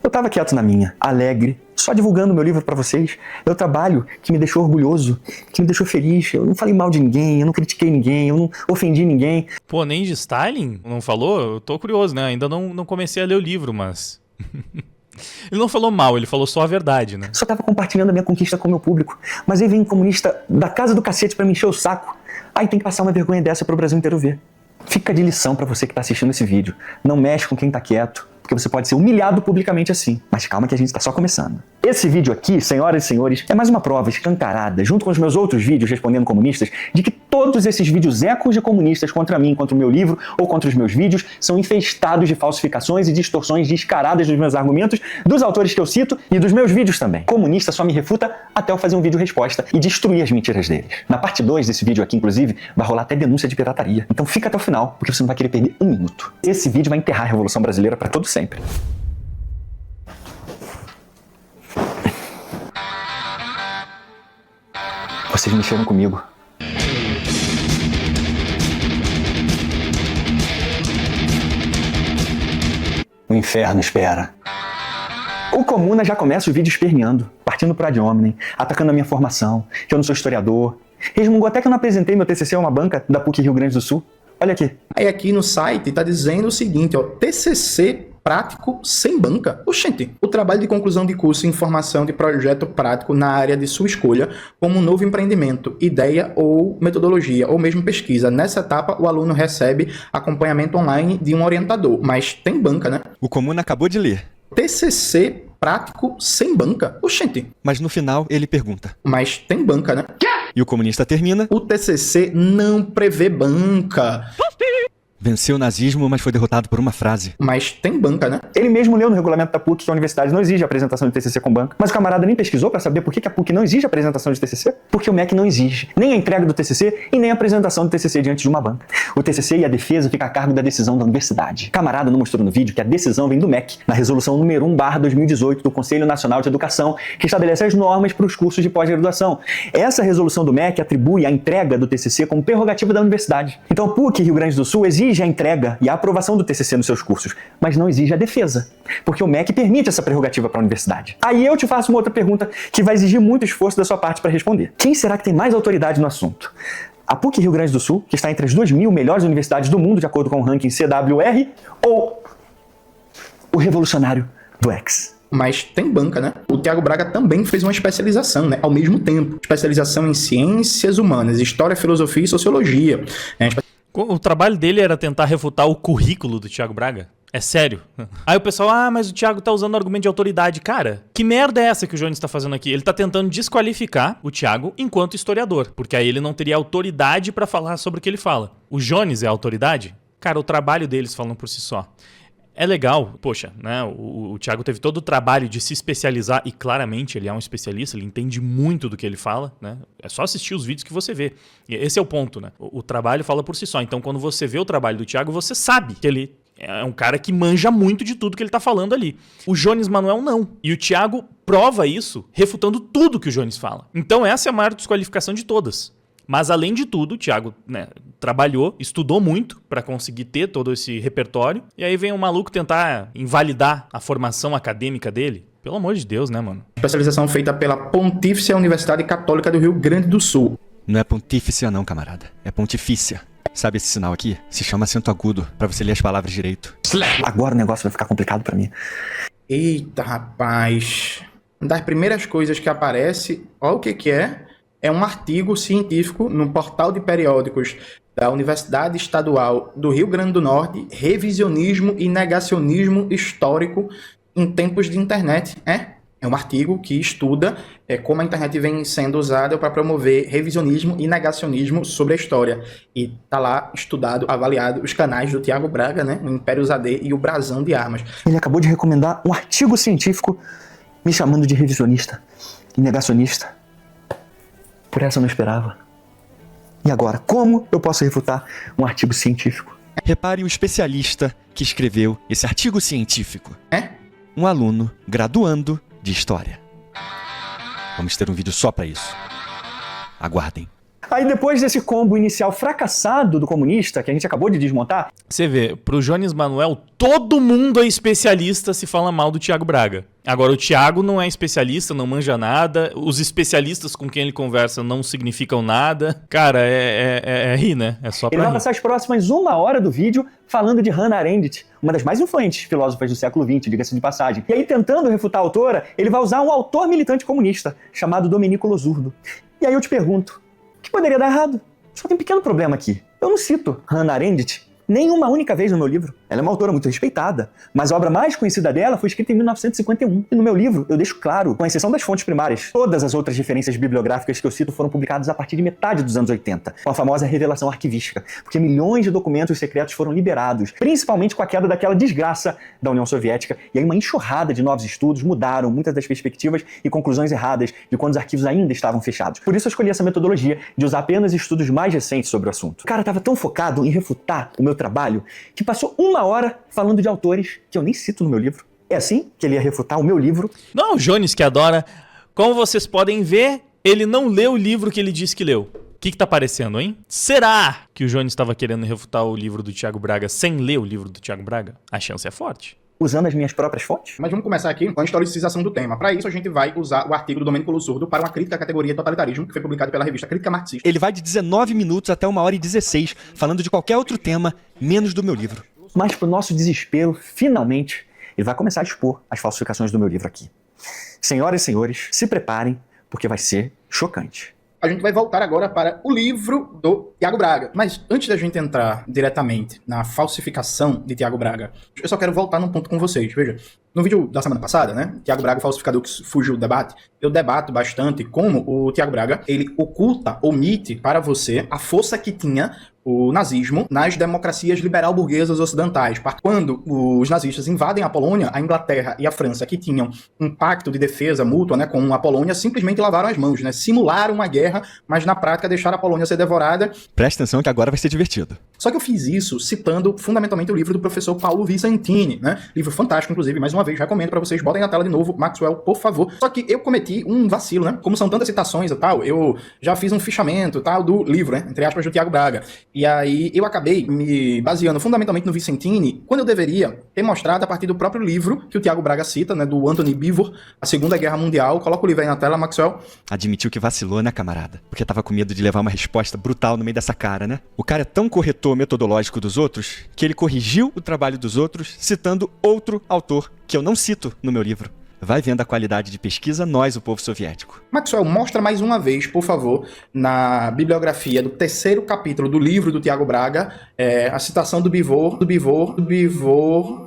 Speaker 3: Eu tava quieto na minha, alegre, só divulgando meu livro pra vocês. Meu trabalho que me deixou orgulhoso, que me deixou feliz. Eu não falei mal de ninguém, eu não critiquei ninguém, eu não ofendi ninguém.
Speaker 1: Pô, nem de Stalin? Não falou? Eu tô curioso, né? Ainda não comecei a ler o livro, mas... Ele não falou mal, ele falou só a verdade, né?
Speaker 3: Só tava compartilhando a minha conquista com o meu público. Mas aí vem um comunista da casa do cacete pra me encher o saco. Aí tem que passar uma vergonha dessa pro Brasil inteiro ver. Fica de lição pra você que tá assistindo esse vídeo. Não mexe com quem tá quieto, porque você pode ser humilhado publicamente assim. Mas calma que a gente tá só começando. Esse vídeo aqui, senhoras e senhores, é mais uma prova escancarada, junto com os meus outros vídeos respondendo comunistas, de que todos esses vídeos ecos de comunistas contra mim, contra o meu livro ou contra os meus vídeos, são infestados de falsificações e distorções descaradas dos meus argumentos, dos autores que eu cito e dos meus vídeos também. Comunista só me refuta até eu fazer um vídeo resposta e destruir as mentiras deles. Na parte 2 desse vídeo aqui, inclusive, vai rolar até denúncia de pirataria. Então fica até o final, porque você não vai querer perder um minuto. Esse vídeo vai enterrar a Revolução Brasileira para todo sempre. Vocês mexeram comigo. O inferno espera. O Comuna já começa o vídeo esperneando, partindo pro ad hominem, atacando a minha formação, que eu não sou historiador. Resmungou até que eu não apresentei meu TCC a uma banca da PUC Rio Grande do Sul. Olha aqui.
Speaker 2: Aí aqui no site tá dizendo o seguinte, ó, TCC prático sem banca. Oxente, o trabalho de conclusão de curso em formação de projeto prático na área de sua escolha, como um novo empreendimento, ideia ou metodologia, ou mesmo pesquisa. Nessa etapa, o aluno recebe acompanhamento online de um orientador, mas tem banca, né?
Speaker 4: O Comuna acabou de ler.
Speaker 2: TCC prático sem banca. Oxente.
Speaker 4: Mas no final ele pergunta.
Speaker 2: Mas tem banca, né?
Speaker 4: E o comunista termina.
Speaker 2: O TCC não prevê banca.
Speaker 4: Venceu o nazismo, mas foi derrotado por uma frase.
Speaker 2: Mas tem banca, né?
Speaker 3: Ele mesmo leu no regulamento da PUC que a universidade não exige a apresentação de TCC com banca. Mas o camarada nem pesquisou para saber por que a PUC não exige a apresentação de TCC. Porque o MEC não exige nem a entrega do TCC e nem a apresentação do TCC diante de uma banca. O TCC e a defesa ficam a cargo da decisão da universidade. O camarada não mostrou no vídeo que a decisão vem do MEC, na resolução número 1/2018 do Conselho Nacional de Educação, que estabelece as normas para os cursos de pós-graduação. Essa resolução do MEC atribui a entrega do TCC como prerrogativa da universidade. Então a PUC Rio Grande do Sul exige a entrega e a aprovação do TCC nos seus cursos, mas não exige a defesa, porque o MEC permite essa prerrogativa para a universidade. Aí eu te faço uma outra pergunta que vai exigir muito esforço da sua parte para responder. Quem será que tem mais autoridade no assunto? A PUC Rio Grande do Sul, que está entre as 2.000 melhores universidades do mundo, de acordo com o ranking CWR, ou o revolucionário do X?
Speaker 2: Mas tem banca, né? O Thiago Braga também fez uma especialização, né? Ao mesmo tempo. Especialização em ciências humanas, história, filosofia e sociologia.
Speaker 1: O trabalho dele era tentar refutar o currículo do Thiago Braga? É sério? Aí o pessoal, mas o Thiago tá usando argumento de autoridade. Cara, que merda é essa que o Jones tá fazendo aqui? Ele tá tentando desqualificar o Thiago enquanto historiador, porque aí ele não teria autoridade pra falar sobre o que ele fala. O Jones é a autoridade? Cara, o trabalho deles falam por si só. É legal, poxa, né? O Thiago teve todo o trabalho de se especializar e claramente ele é um especialista, ele entende muito do que ele fala, né? É só assistir os vídeos que você vê. E esse é o ponto, né? O trabalho fala por si só. Então, quando você vê o trabalho do Thiago, você sabe que ele é um cara que manja muito de tudo que ele tá falando ali. O Jones Manuel não. E o Thiago prova isso refutando tudo que o Jones fala. Então, essa é a maior desqualificação de todas. Mas, além de tudo, o Thiago, né, trabalhou, estudou muito para conseguir ter todo esse repertório. E aí vem um maluco tentar invalidar a formação acadêmica dele. Pelo amor de Deus, né, mano?
Speaker 2: Especialização feita pela Pontífice Universidade Católica do Rio Grande do Sul.
Speaker 4: Não é pontífice não, camarada. É pontifícia. Sabe esse sinal aqui? Se chama acento agudo, para você ler as palavras direito.
Speaker 3: Agora o negócio vai ficar complicado para mim.
Speaker 2: Eita, rapaz. Uma das primeiras coisas que aparece, olha o que é. É um artigo científico no portal de periódicos da Universidade Estadual do Rio Grande do Norte, Revisionismo e Negacionismo Histórico em Tempos de Internet. É um artigo que estuda como a internet vem sendo usada para promover revisionismo e negacionismo sobre a história. E tá lá estudado, avaliado os canais do Thiago Braga, né? O Império AD e o Brasão de Armas.
Speaker 3: Ele acabou de recomendar um artigo científico me chamando de revisionista e negacionista. Por essa eu não esperava. E agora, como eu posso refutar um artigo científico?
Speaker 4: Repare o especialista que escreveu esse artigo científico. Um aluno graduando de História. Vamos ter um vídeo só para isso. Aguardem.
Speaker 3: Aí depois desse combo inicial fracassado do comunista, que a gente acabou de desmontar...
Speaker 1: Você vê, pro Jones Manuel, todo mundo é especialista se fala mal do Thiago Braga. Agora, o Thiago não é especialista, não manja nada. Os especialistas com quem ele conversa não significam nada. Cara, é rir, né? É só pra
Speaker 3: Ele vai
Speaker 1: rir.
Speaker 3: passar as próximas 1 hora do vídeo falando de Hannah Arendt, uma das mais influentes filósofas do século XX, diga-se de passagem. E aí, tentando refutar a autora, ele vai usar um autor militante comunista, chamado Domenico Losurdo. E aí eu te pergunto, o que poderia dar errado? Só tem um pequeno problema aqui. Eu não cito Hannah Arendt nenhuma única vez no meu livro. Ela é uma autora muito respeitada, mas a obra mais conhecida dela foi escrita em 1951. E no meu livro, eu deixo claro, com exceção das fontes primárias, todas as outras referências bibliográficas que eu cito foram publicadas a partir de metade dos anos 80, com a famosa revelação arquivística, porque milhões de documentos secretos foram liberados, principalmente com a queda daquela desgraça da União Soviética, e aí uma enxurrada de novos estudos mudaram muitas das perspectivas e conclusões erradas de quando os arquivos ainda estavam fechados. Por isso eu escolhi essa metodologia de usar apenas estudos mais recentes sobre o assunto. O cara estava tão focado em refutar o meu trabalho que passou 1 hora falando de autores que eu nem cito no meu livro. É assim que ele ia refutar o meu livro?
Speaker 1: Não, o Jones que adora. Como vocês podem ver, ele não leu o livro que ele disse que leu. O que tá parecendo, hein? Será que o Jones estava querendo refutar o livro do Thiago Braga sem ler o livro do Thiago Braga? A chance é forte.
Speaker 3: Usando as minhas próprias fontes?
Speaker 2: Mas vamos começar aqui com a historicização do tema. Para isso, a gente vai usar o artigo do Domenico Losurdo para uma crítica à categoria totalitarismo, que foi publicado pela revista Crítica Marxista.
Speaker 4: Ele vai de 19 minutos até 1h16, falando de qualquer outro tema, menos do meu livro.
Speaker 3: Mas, pro nosso desespero, finalmente, ele vai começar a expor as falsificações do meu livro aqui. Senhoras e senhores, se preparem, porque vai ser chocante.
Speaker 2: A gente vai voltar agora para o livro do Thiago Braga. Mas antes da gente entrar diretamente na falsificação de Thiago Braga, eu só quero voltar num ponto com vocês. Veja, no vídeo da semana passada, né, Thiago Braga, o falsificador que fugiu do debate, eu debato bastante como o Thiago Braga, ele oculta, omite para você a força que tinha o nazismo nas democracias liberal-burguesas ocidentais. Quando os nazistas invadem a Polônia, a Inglaterra e a França, que tinham um pacto de defesa mútua, né, com a Polônia, simplesmente lavaram as mãos, né, simularam uma guerra, mas na prática deixaram a Polônia ser devorada.
Speaker 4: Presta atenção que agora vai ser divertido.
Speaker 2: Só que eu fiz isso citando fundamentalmente o livro do professor Paulo Vicentini, né? Livro fantástico, inclusive, mais uma vez, recomendo pra vocês, botem na tela de novo, Maxwell, por favor. Só que eu cometi um vacilo, né? Como são tantas citações e tal, eu já fiz um fichamento tal do livro, né? Entre aspas, do Tiago Braga. E aí eu acabei me baseando fundamentalmente no Vicentini, quando eu deveria ter mostrado a partir do próprio livro que o Tiago Braga cita, né? Do Anthony Beevor, A Segunda Guerra Mundial. Coloca o livro aí na tela, Maxwell.
Speaker 4: Admitiu que vacilou, né, camarada? Porque tava com medo de levar uma resposta brutal no meio dessa cara, né? O cara é tão corretor metodológico dos outros que ele corrigiu o trabalho dos outros citando outro autor que eu não cito no meu livro. Vai vendo a qualidade de pesquisa, nós, o povo soviético.
Speaker 2: Maxwell, mostra mais uma vez, por favor, na bibliografia do 3º capítulo do livro do Tiago Braga, a citação do Beevor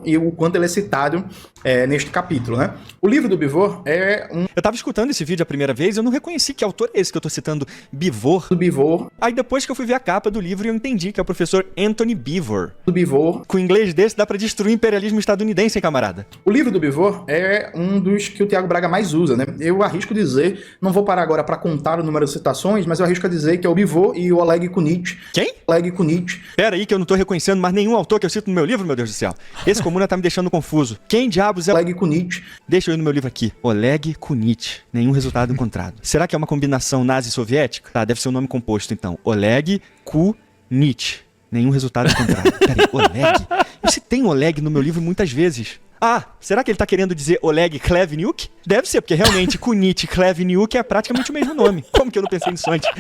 Speaker 2: e o quanto ele é citado neste capítulo, né? O livro do Beevor é um...
Speaker 4: Eu tava escutando esse vídeo a primeira vez, eu não reconheci que autor é esse que eu tô citando, Beevor.
Speaker 2: Do Beevor.
Speaker 4: Aí depois que eu fui ver a capa do livro, eu entendi que é o professor Anthony Beevor.
Speaker 2: Do Beevor.
Speaker 4: Com inglês desse dá pra destruir o imperialismo estadunidense, hein, camarada?
Speaker 2: O livro do Beevor é um dos que o Tiago Braga mais usa, né? Eu arrisco dizer, não vou parar agora para contar o número de citações, mas eu arrisco dizer que é o Beevor e o Oleg Kunitz.
Speaker 4: Quem?
Speaker 2: Oleg Kunitz.
Speaker 4: Pera aí que eu não tô reconhecendo mais nenhum autor que eu cito no meu livro, meu Deus do céu. Esse comuna tá me deixando confuso. Quem diabos é
Speaker 2: Oleg Kunitz?
Speaker 4: Deixa eu ir no meu livro aqui. Oleg Kunitz. Nenhum resultado encontrado. Será que é uma combinação nazi-soviética? Tá, deve ser um nome composto então. Oleg Kunitz. Nenhum resultado encontrado. Peraí, Oleg? Eu citei um Oleg no meu livro muitas vezes. Ah, será que ele tá querendo dizer Oleg Klevniuk? Deve ser, porque realmente Kunitz e Klevniuk é praticamente o mesmo nome. Como que eu não pensei nisso antes?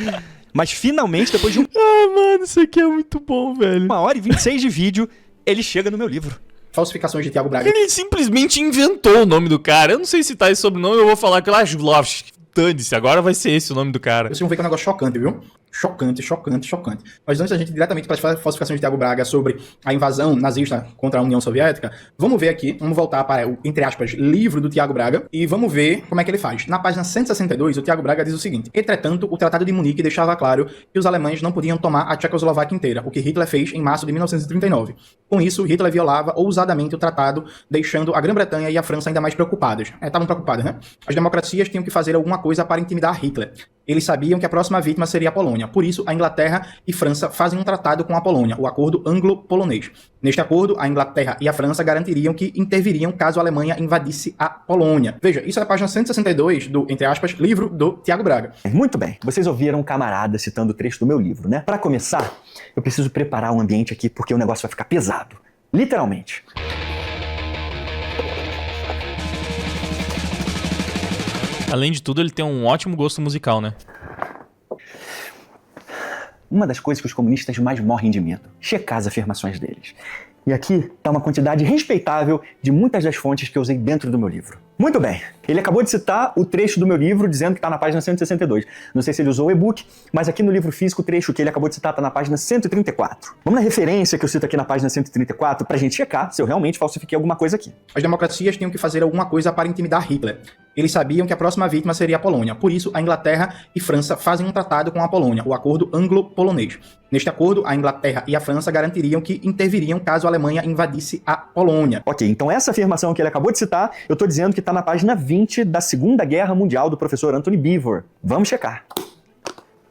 Speaker 4: Mas finalmente, depois de
Speaker 1: Mano, isso aqui é muito bom, velho.
Speaker 4: 1h26 de vídeo, ele chega no meu livro.
Speaker 2: Falsificações de Tiago Braga.
Speaker 1: Ele simplesmente inventou o nome do cara. Eu não sei citar esse sobrenome, eu vou falar que Laszlovsk. Dane-se, agora vai ser esse o nome do cara.
Speaker 2: Vocês vão ver que é um negócio chocante, viu? Chocante. Mas antes da gente ir diretamente para as falsificações de Tiago Braga sobre a invasão nazista contra a União Soviética, vamos ver aqui, vamos voltar para o, entre aspas, livro do Tiago Braga e vamos ver como é que ele faz. Na página 162, o Tiago Braga diz o seguinte: entretanto, o Tratado de Munique deixava claro que os alemães não podiam tomar a Tchecoslováquia inteira, o que Hitler fez em março de 1939. Com isso, Hitler violava ousadamente o tratado, deixando a Grã-Bretanha e a França ainda mais preocupadas. Estavam preocupadas, né? As democracias tinham que fazer alguma coisa para intimidar Hitler. Eles sabiam que a próxima vítima seria a Polônia. Por isso, a Inglaterra e França fazem um tratado com a Polônia, o Acordo Anglo-Polonês. Neste acordo, a Inglaterra e a França garantiriam que interviriam caso a Alemanha invadisse a Polônia. Veja, isso é a página 162 do, entre aspas, livro do Tiago Braga.
Speaker 3: Muito bem, vocês ouviram um camarada citando o trecho do meu livro, né? Para começar, eu preciso preparar o ambiente aqui porque o negócio vai ficar pesado. Literalmente.
Speaker 1: Além de tudo, ele tem um ótimo gosto musical, né?
Speaker 3: Uma das coisas que os comunistas mais morrem de medo: checar as afirmações deles. E aqui está uma quantidade respeitável de muitas das fontes que eu usei dentro do meu livro. Muito bem, ele acabou de citar o trecho do meu livro dizendo que está na página 162. Não sei se ele usou o e-book, mas aqui no livro físico o trecho que ele acabou de citar está na página 134. Vamos na referência que eu cito aqui na página 134 para a gente checar se eu realmente falsifiquei alguma coisa aqui.
Speaker 2: As democracias tinham que fazer alguma coisa para intimidar Hitler. Eles sabiam que a próxima vítima seria a Polônia. Por isso, a Inglaterra e França fazem um tratado com a Polônia, o Acordo Anglo-Polonês. Neste acordo, a Inglaterra e a França garantiriam que interviriam caso a Alemanha invadisse a Polônia.
Speaker 3: Ok, então essa afirmação que ele acabou de citar, eu estou dizendo que está na página 20 da Segunda Guerra Mundial do professor Anthony Beevor. Vamos checar.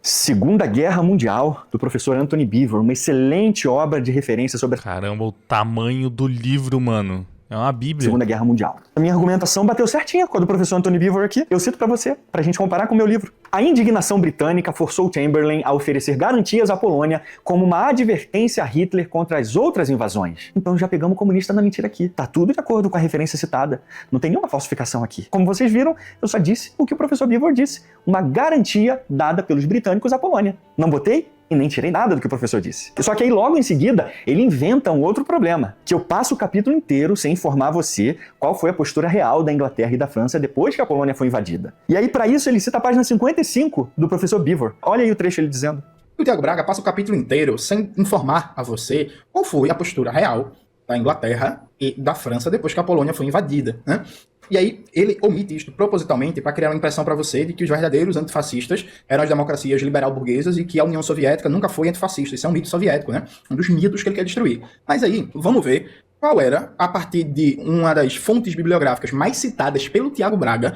Speaker 3: Segunda Guerra Mundial, do professor Anthony Beevor, uma excelente obra de referência sobre a
Speaker 1: Caramba, o tamanho do livro, mano. É uma bíblia.
Speaker 3: Segunda Guerra Mundial. A minha argumentação bateu certinha com a do professor Anthony Beevor aqui. Eu cito pra você, pra gente comparar com o meu livro. A indignação britânica forçou Chamberlain a oferecer garantias à Polônia como uma advertência a Hitler contra as outras invasões. Então já pegamos o comunista na mentira aqui. Tá tudo de acordo com a referência citada. Não tem nenhuma falsificação aqui. Como vocês viram, eu só disse o que o professor Beevor disse. Uma garantia dada pelos britânicos à Polônia. Não botei e nem tirei nada do que o professor disse. Só que aí logo em seguida ele inventa um outro problema, que eu passo o capítulo inteiro sem informar você qual foi a postura real da Inglaterra e da França depois que a Polônia foi invadida. E aí para isso ele cita a página 55 do professor Beevor. Olha aí o trecho ele dizendo.
Speaker 2: O Tiago Braga passa o capítulo inteiro sem informar a você qual foi a postura real da Inglaterra e da França depois que a Polônia foi invadida, né? E aí, ele omite isto propositalmente para criar uma impressão para você de que os verdadeiros antifascistas eram as democracias liberal-burguesas e que a União Soviética nunca foi antifascista. Isso é um mito soviético, né? Um dos mitos que ele quer destruir. Mas aí, vamos ver qual era, a partir de uma das fontes bibliográficas mais citadas pelo Tiago Braga,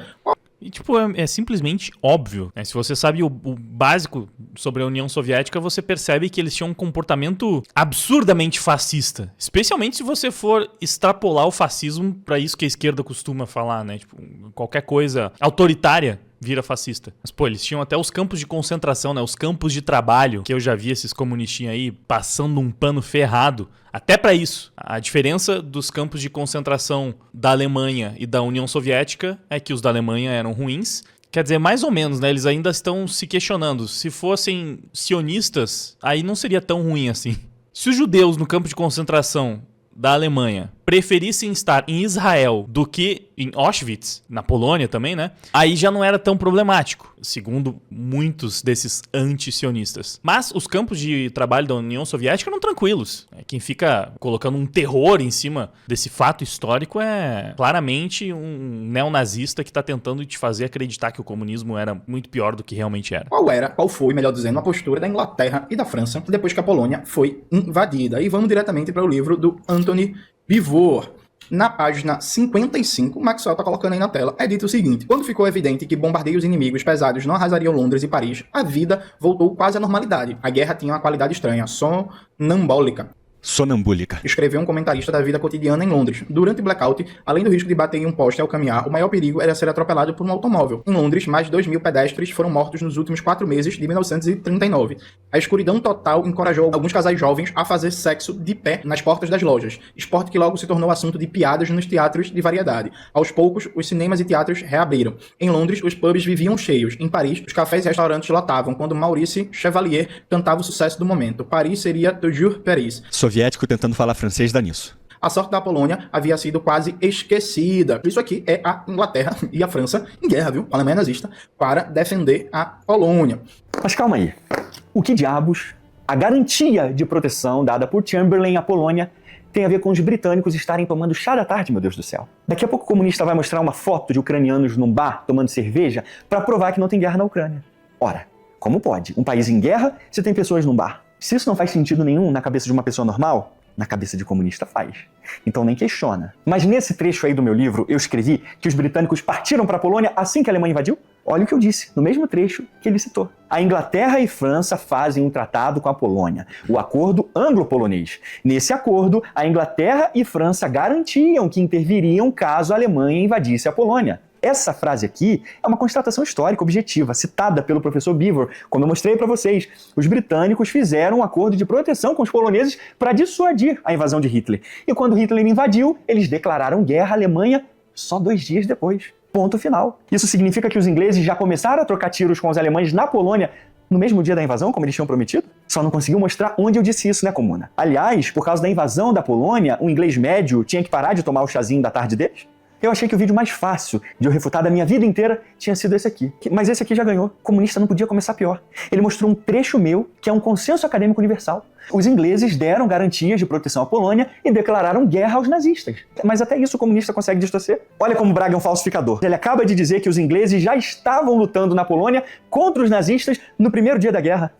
Speaker 1: E, tipo, é simplesmente óbvio, né? Se você sabe o básico sobre a União Soviética, você percebe que eles tinham um comportamento absurdamente fascista. Especialmente se você for extrapolar o fascismo para isso que a esquerda costuma falar, né? Tipo, qualquer coisa autoritária vira fascista. Mas, pô, eles tinham até os campos de concentração, né? Os campos de trabalho, que eu já vi esses comunistinhos aí passando um pano ferrado. Até pra isso. A diferença dos campos de concentração da Alemanha e da União Soviética é que os da Alemanha eram ruins. Quer dizer, mais ou menos, né? Eles ainda estão se questionando. Se fossem sionistas, aí não seria tão ruim assim. Se os judeus no campo de concentração da Alemanha preferissem estar em Israel do que em Auschwitz, na Polônia também, né? Aí já não era tão problemático, segundo muitos desses anti-sionistas. Mas os campos de trabalho da União Soviética eram tranquilos. Quem fica colocando um terror em cima desse fato histórico é claramente um neonazista que está tentando te fazer acreditar que o comunismo era muito pior do que realmente era.
Speaker 2: Qual foi, melhor dizendo, a postura da Inglaterra e da França depois que a Polônia foi invadida. E vamos diretamente para o livro do Anthony Beevor. Na página 55, o Maxwell está colocando aí na tela, é dito o seguinte: quando ficou evidente que bombardeios inimigos pesados não arrasariam Londres e Paris, a vida voltou quase à normalidade. A guerra tinha uma qualidade estranha, sonambólica. Escreveu um comentarista da vida cotidiana em Londres. Durante o blackout, além do risco de bater em um poste ao caminhar, o maior perigo era ser atropelado por um automóvel. Em Londres, mais de 2.000 pedestres foram mortos nos últimos 4 meses de 1939. A escuridão total encorajou alguns casais jovens a fazer sexo de pé nas portas das lojas, esporte que logo se tornou assunto de piadas nos teatros de variedade. Aos poucos, os cinemas e teatros reabriram. Em Londres, os pubs viviam cheios. Em Paris, os cafés e restaurantes lotavam quando Maurice Chevalier cantava o sucesso do momento. Paris seria toujours Paris.
Speaker 4: Soviético tentando falar francês dá nisso.
Speaker 2: A sorte da Polônia havia sido quase esquecida. Isso aqui é a Inglaterra e a França em guerra, viu? A Alemanha nazista, para defender a Polônia.
Speaker 3: Mas calma aí. O que diabos a garantia de proteção dada por Chamberlain à Polônia tem a ver com os britânicos estarem tomando chá da tarde, meu Deus do céu? Daqui a pouco o comunista vai mostrar uma foto de ucranianos num bar tomando cerveja para provar que não tem guerra na Ucrânia. Ora, como pode? Um país em guerra se tem pessoas num bar? Se isso não faz sentido nenhum na cabeça de uma pessoa normal, na cabeça de comunista faz. Então nem questiona. Mas nesse trecho aí do meu livro, eu escrevi que os britânicos partiram para a Polônia assim que a Alemanha invadiu? Olha o que eu disse, no mesmo trecho que ele citou. A Inglaterra e França fazem um tratado com a Polônia, o Acordo Anglo-Polonês. Nesse acordo, a Inglaterra e França garantiam que interviriam caso a Alemanha invadisse a Polônia. Essa frase aqui é uma constatação histórica objetiva, citada pelo professor Beevor. Como eu mostrei para vocês, os britânicos fizeram um acordo de proteção com os poloneses para dissuadir a invasão de Hitler. E quando Hitler invadiu, eles declararam guerra à Alemanha só 2 dias depois. Ponto final. Isso significa que os ingleses já começaram a trocar tiros com os alemães na Polônia no mesmo dia da invasão, como eles tinham prometido? Só não conseguiu mostrar onde eu disse isso, né, Comuna? Aliás, por causa da invasão da Polônia, o inglês médio tinha que parar de tomar o chazinho da tarde deles? Eu achei que o vídeo mais fácil de eu refutar da minha vida inteira tinha sido esse aqui. Mas esse aqui já ganhou. O comunista não podia começar pior. Ele mostrou um trecho meu que é um consenso acadêmico universal. Os ingleses deram garantias de proteção à Polônia e declararam guerra aos nazistas. Mas até isso o comunista consegue distorcer. Olha como Braga é um falsificador. Ele acaba de dizer que os ingleses já estavam lutando na Polônia contra os nazistas no primeiro dia da guerra.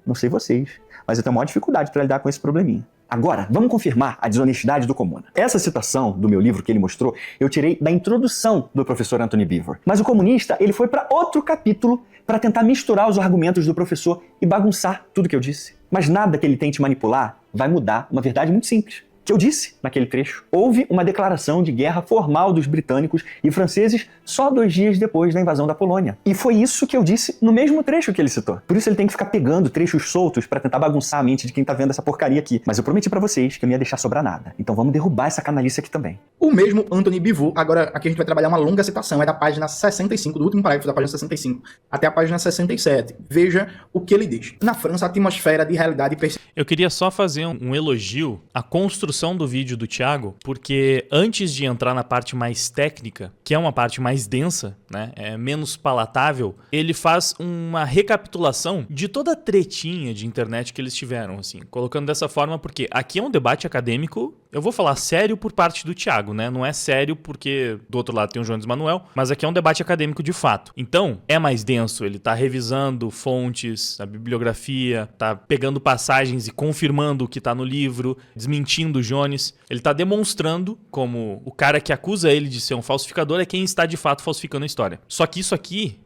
Speaker 3: Não sei vocês, mas eu tenho a maior dificuldade para lidar com esse probleminha. Agora, vamos confirmar a desonestidade do Comuna. Essa citação do meu livro que ele mostrou, eu tirei da introdução do professor Anthony Beevor. Mas o comunista, ele foi para outro capítulo para tentar misturar os argumentos do professor e bagunçar tudo que eu disse. Mas nada que ele tente manipular vai mudar uma verdade muito simples. Que eu disse naquele trecho. Houve uma declaração de guerra formal dos britânicos e franceses só 2 dias depois da invasão da Polônia. E foi isso que eu disse no mesmo trecho que ele citou. Por isso ele tem que ficar pegando trechos soltos para tentar bagunçar a mente de quem tá vendo essa porcaria aqui. Mas eu prometi para vocês que eu não ia deixar sobrar nada. Então vamos derrubar essa canalice aqui também.
Speaker 2: O mesmo Anthony Beevor, agora aqui a gente vai trabalhar uma longa citação, é da página 65, do último parágrafo da página 65, até a página 67. Veja o que ele diz. Na França, a atmosfera de realidade...
Speaker 1: Eu queria só fazer um elogio à construção do vídeo do Thiago, porque antes de entrar na parte mais técnica, que é uma parte mais densa, né, é menos palatável, ele faz uma recapitulação de toda a tretinha de internet que eles tiveram, assim, colocando dessa forma, porque aqui é um debate acadêmico Eu vou falar sério por parte do Thiago, né? Não é sério porque do outro lado tem o Jones Manuel, mas aqui é um debate acadêmico de fato. Então, é mais denso, ele tá revisando fontes, a bibliografia, tá pegando passagens e confirmando o que tá no livro, desmentindo o Jones. Ele tá demonstrando como o cara que acusa ele de ser um falsificador é quem está de fato falsificando a história. Só que isso aqui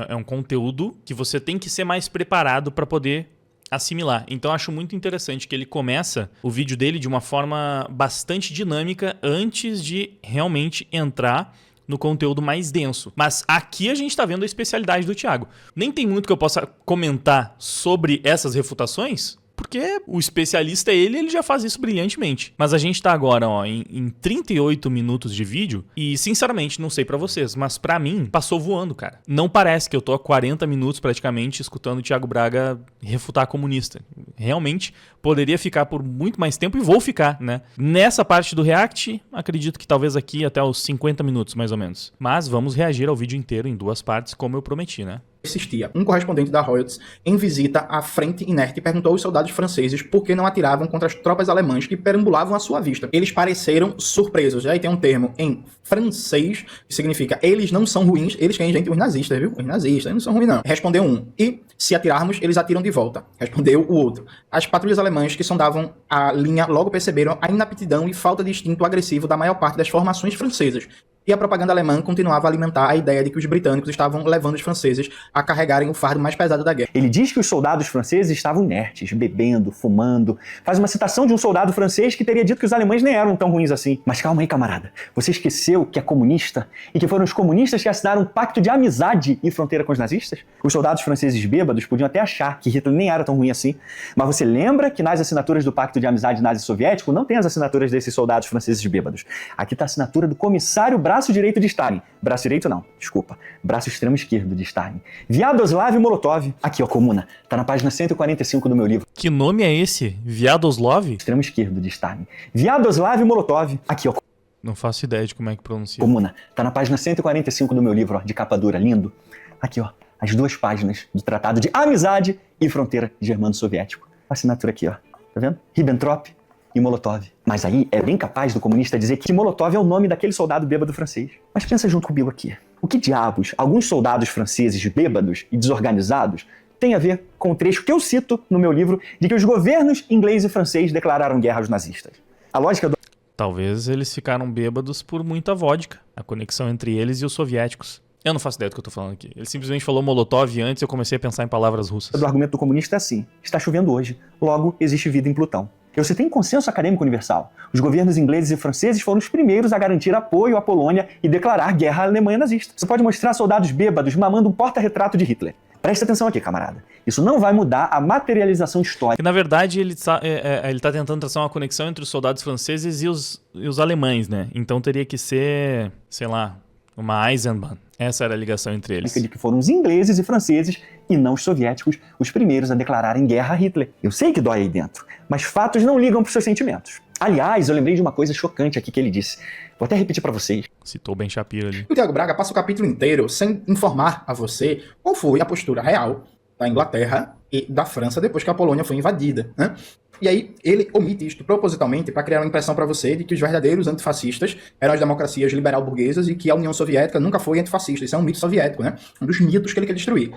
Speaker 1: é um conteúdo que você tem que ser mais preparado para poder assimilar. Então acho muito interessante que ele começa o vídeo dele de uma forma bastante dinâmica antes de realmente entrar no conteúdo mais denso. Mas aqui a gente tá vendo a especialidade do Thiago. Nem tem muito que eu possa comentar sobre essas refutações, porque o especialista é ele já faz isso brilhantemente. Mas a gente tá agora em 38 minutos de vídeo e, sinceramente, não sei pra vocês, mas pra mim, passou voando, cara. Não parece que eu tô há 40 minutos praticamente escutando o Thiago Braga refutar comunista. Realmente, poderia ficar por muito mais tempo e vou ficar, né? Nessa parte do React, acredito que talvez aqui até os 50 minutos, mais ou menos. Mas vamos reagir ao vídeo inteiro em 2 partes, como eu prometi, né?
Speaker 2: Existia um correspondente da Reuters em visita à frente inerte e perguntou aos soldados franceses por que não atiravam contra as tropas alemãs que perambulavam à sua vista. Eles pareceram surpresos. Aí tem um termo em francês que significa eles não são ruins, eles quem, gente? Os nazistas, viu? Os nazistas, eles não são ruins não. Respondeu um. E se atirarmos, eles atiram de volta. Respondeu o outro. As patrulhas alemãs que sondavam a linha logo perceberam a inaptidão e falta de instinto agressivo da maior parte das formações francesas. E a propaganda alemã continuava a alimentar a ideia de que os britânicos estavam levando os franceses a carregarem o fardo mais pesado da guerra.
Speaker 3: Ele diz que os soldados franceses estavam inertes, bebendo, fumando. Faz uma citação de um soldado francês que teria dito que os alemães nem eram tão ruins assim. Mas calma aí, camarada. Você esqueceu que é comunista e que foram os comunistas que assinaram um pacto de amizade e fronteira com os nazistas? Os soldados franceses bêbados podiam até achar que Hitler nem era tão ruim assim. Mas você lembra que nas assinaturas do pacto de amizade nazi-soviético não tem as assinaturas desses soldados franceses bêbados. Aqui está a assinatura do comissário braço direito de Stalin. Braço direito não, desculpa. Braço extremo esquerdo de Stalin. Vyacheslav Molotov. Aqui, ó, Comuna. Tá na página 145 do meu livro.
Speaker 1: Que nome é esse? Vyacheslav?
Speaker 3: Extremo esquerdo de Stalin. Vyacheslav Molotov. Aqui, ó.
Speaker 1: Não faço ideia de como é que pronuncia.
Speaker 3: Comuna. Tá na página 145 do meu livro, ó, de capa dura, lindo. Aqui, ó, as 2 páginas do Tratado de Amizade e Fronteira Germano-Soviético. A assinatura aqui, ó. Tá vendo? Ribbentrop e Molotov. Mas aí é bem capaz do comunista dizer que Molotov é o nome daquele soldado bêbado francês. Mas pensa junto comigo aqui. O que diabos alguns soldados franceses bêbados e desorganizados tem a ver com o trecho que eu cito no meu livro de que os governos inglês e francês declararam guerra aos nazistas? A lógica do...
Speaker 1: Talvez eles ficaram bêbados por muita vodka. A conexão entre eles e os soviéticos. Eu não faço ideia do que eu tô falando aqui. Ele simplesmente falou Molotov e antes eu comecei a pensar em palavras russas.
Speaker 3: O argumento do comunista é assim. Está chovendo hoje. Logo, existe vida em Plutão. Eu citei em consenso acadêmico universal. Os governos ingleses e franceses foram os primeiros a garantir apoio à Polônia e declarar guerra à Alemanha nazista. Você pode mostrar soldados bêbados mamando um porta-retrato de Hitler. Presta atenção aqui, camarada. Isso não vai mudar a materialização histórica.
Speaker 1: Na verdade, ele tá tentando traçar uma conexão entre os soldados franceses e os alemães, né? Então teria que ser, sei lá, uma Eisenbahn. Essa era a ligação entre eles.
Speaker 3: De que foram os ingleses e franceses, e não os soviéticos, os primeiros a declararem guerra a Hitler. Eu sei que dói aí dentro, mas fatos não ligam para os seus sentimentos. Aliás, eu lembrei de uma coisa chocante aqui que ele disse. Vou até repetir para vocês.
Speaker 1: Citou Ben Shapiro ali.
Speaker 2: O Thiago Braga passa o capítulo inteiro sem informar a você qual foi a postura real da Inglaterra e da França depois que a Polônia foi invadida, né? E aí ele omite isto propositalmente para criar uma impressão para você de que os verdadeiros antifascistas eram as democracias liberal-burguesas e que a União Soviética nunca foi antifascista. Isso é um mito soviético, né? Um dos mitos que ele quer destruir.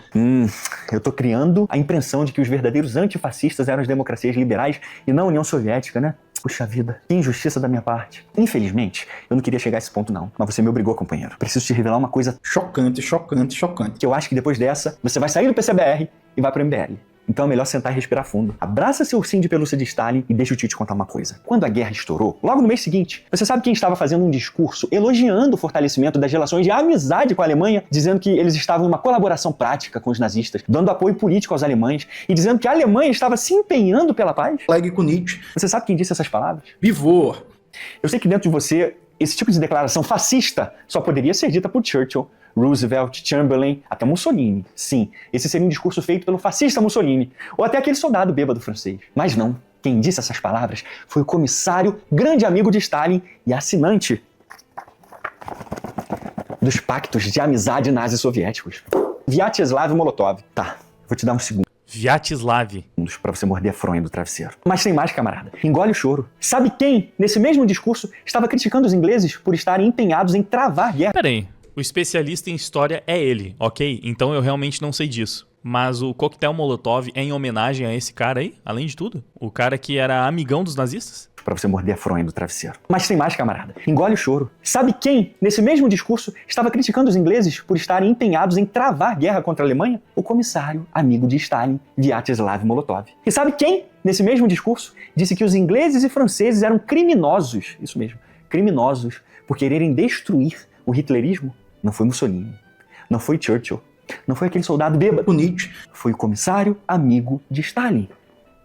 Speaker 3: Eu tô criando a impressão de que os verdadeiros antifascistas eram as democracias liberais e não a União Soviética, né? Puxa vida, que injustiça da minha parte. Infelizmente, eu não queria chegar a esse ponto não, mas você me obrigou, companheiro. Preciso te revelar uma coisa
Speaker 2: chocante, chocante, chocante.
Speaker 3: Que eu acho que depois dessa, você vai sair do PCBR e vai pro MBL. Então é melhor sentar e respirar fundo. Abraça seu ursinho de pelúcia de Stalin e deixa o tio te contar uma coisa. Quando a guerra estourou, logo no mês seguinte, você sabe quem estava fazendo um discurso elogiando o fortalecimento das relações de amizade com a Alemanha, dizendo que eles estavam em uma colaboração prática com os nazistas, dando apoio político aos alemães e dizendo que a Alemanha estava se empenhando pela paz?
Speaker 2: Oleg Kunitz.
Speaker 3: Você sabe quem disse essas palavras?
Speaker 2: Pivô.
Speaker 3: Eu sei que dentro de você, esse tipo de declaração fascista só poderia ser dita por Churchill, Roosevelt, Chamberlain, até Mussolini. Sim, esse seria um discurso feito pelo fascista Mussolini, ou até aquele soldado bêbado francês. Mas não, quem disse essas palavras foi o comissário, grande amigo de Stalin e assinante dos pactos de amizade nazi-soviéticos, Vyacheslav Molotov. Tá, vou te dar um segundo.
Speaker 1: Vyacheslav.
Speaker 3: Pra você morder a fronha do travesseiro. Mas tem mais, camarada. Engole o choro. Sabe quem, nesse mesmo discurso, estava criticando os ingleses por estarem empenhados em travar guerra?
Speaker 1: Pera aí, o especialista em história é ele, ok? Então eu realmente não sei disso. Mas o coquetel Molotov é em homenagem a esse cara aí, além de tudo? O cara que era amigão dos nazistas?
Speaker 3: Pra você morder a fronha do travesseiro. Mas tem mais, camarada. Engole o choro. Sabe quem, nesse mesmo discurso, estava criticando os ingleses por estarem empenhados em travar guerra contra a Alemanha? O comissário, amigo de Stalin, Vyacheslav Molotov. E sabe quem, nesse mesmo discurso, disse que os ingleses e franceses eram criminosos, isso mesmo, criminosos, por quererem destruir o hitlerismo? Não foi Mussolini, não foi Churchill, não foi aquele soldado bêbado, Nietzsche, foi o comissário amigo de Stalin,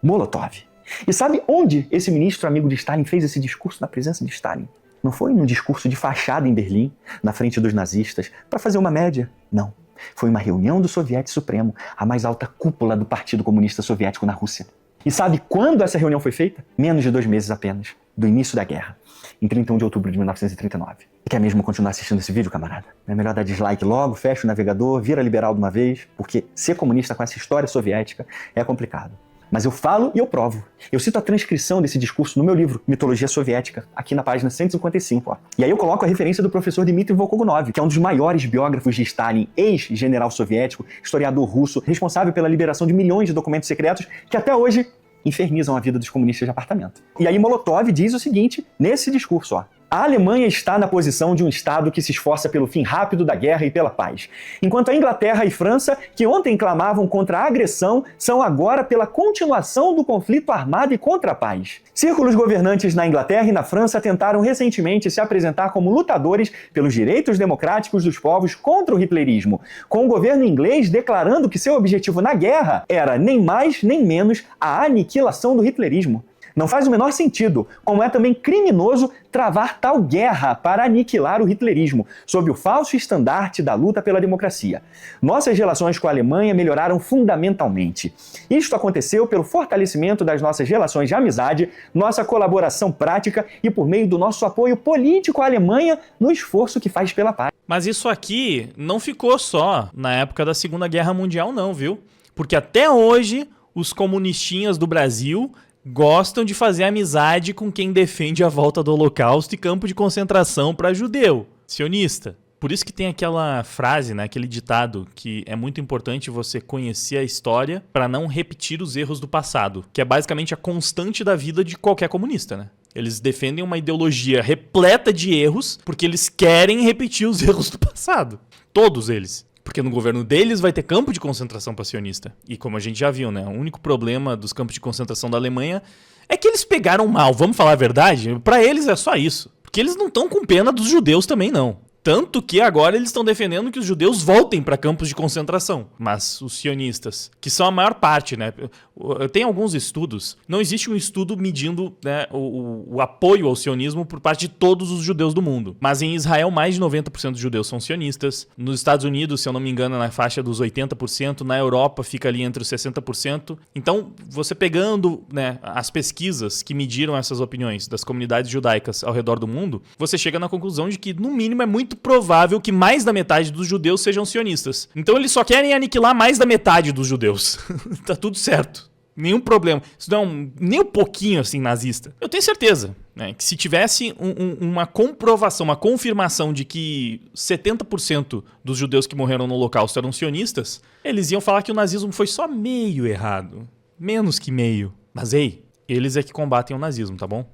Speaker 3: Molotov. E sabe onde esse ministro amigo de Stalin fez esse discurso na presença de Stalin? Não foi num discurso de fachada em Berlim, na frente dos nazistas, para fazer uma média. Não. Foi uma reunião do Soviético Supremo, a mais alta cúpula do Partido Comunista Soviético na Rússia. E sabe quando essa reunião foi feita? Menos de 2 meses apenas, do início da guerra, em 31 de outubro de 1939. E quer mesmo continuar assistindo esse vídeo, camarada? É melhor dar dislike logo, fecha o navegador, vira liberal de uma vez, porque ser comunista com essa história soviética é complicado. Mas eu falo e eu provo. Eu cito a transcrição desse discurso no meu livro, Mitologia Soviética, aqui na página 155. Ó. E aí eu coloco a referência do professor Dmitry Volkogonov, que é um dos maiores biógrafos de Stalin, ex-general soviético, historiador russo, responsável pela liberação de milhões de documentos secretos que até hoje infernizam a vida dos comunistas de apartamento. E aí Molotov diz o seguinte, nesse discurso, ó. A Alemanha está na posição de um Estado que se esforça pelo fim rápido da guerra e pela paz, enquanto a Inglaterra e França, que ontem clamavam contra a agressão, são agora pela continuação do conflito armado e contra a paz. Círculos governantes na Inglaterra e na França tentaram recentemente se apresentar como lutadores pelos direitos democráticos dos povos contra o hitlerismo, com o governo inglês declarando que seu objetivo na guerra era nem mais nem menos a aniquilação do hitlerismo. Não faz o menor sentido, como é também criminoso travar tal guerra para aniquilar o hitlerismo, sob o falso estandarte da luta pela democracia. Nossas relações com a Alemanha melhoraram fundamentalmente. Isto aconteceu pelo fortalecimento das nossas relações de amizade, nossa colaboração prática e por meio do nosso apoio político à Alemanha no esforço que faz pela paz.
Speaker 1: Mas isso aqui não ficou só na época da Segunda Guerra Mundial não, viu? Porque até hoje os comunistinhas do Brasil gostam de fazer amizade com quem defende a volta do Holocausto e campo de concentração para judeu, sionista. Por isso que tem aquela frase, né, aquele ditado, que é muito importante você conhecer a história para não repetir os erros do passado, que é basicamente a constante da vida de qualquer comunista, né? Eles defendem uma ideologia repleta de erros porque eles querem repetir os erros do passado. Todos eles. Porque no governo deles vai ter campo de concentração para sionista. E como a gente já viu, né? O único problema dos campos de concentração da Alemanha é que eles pegaram mal. Vamos falar a verdade? Para eles é só isso. Porque eles não estão com pena dos judeus também, não. Tanto que agora eles estão defendendo que os judeus voltem para campos de concentração. Mas os sionistas, que são a maior parte, né? Tem alguns estudos. Não existe um estudo medindo, né, o apoio ao sionismo por parte de todos os judeus do mundo. Mas em Israel, mais de 90% dos judeus são sionistas. Nos Estados Unidos, se eu não me engano, na faixa dos 80%. Na Europa, fica ali entre os 60%. Então, você pegando, né, as pesquisas que mediram essas opiniões das comunidades judaicas ao redor do mundo, você chega na conclusão de que, no mínimo, é muito provável que mais da metade dos judeus sejam sionistas. Então eles só querem aniquilar mais da metade dos judeus. Tá tudo certo. Nenhum problema. Isso não é nem um pouquinho assim nazista. Eu tenho certeza, né, que se tivesse uma comprovação, uma confirmação de que 70% dos judeus que morreram no Holocausto eram sionistas, eles iam falar que o nazismo foi só meio errado. Menos que meio. Mas ei, eles é que combatem o nazismo, tá bom?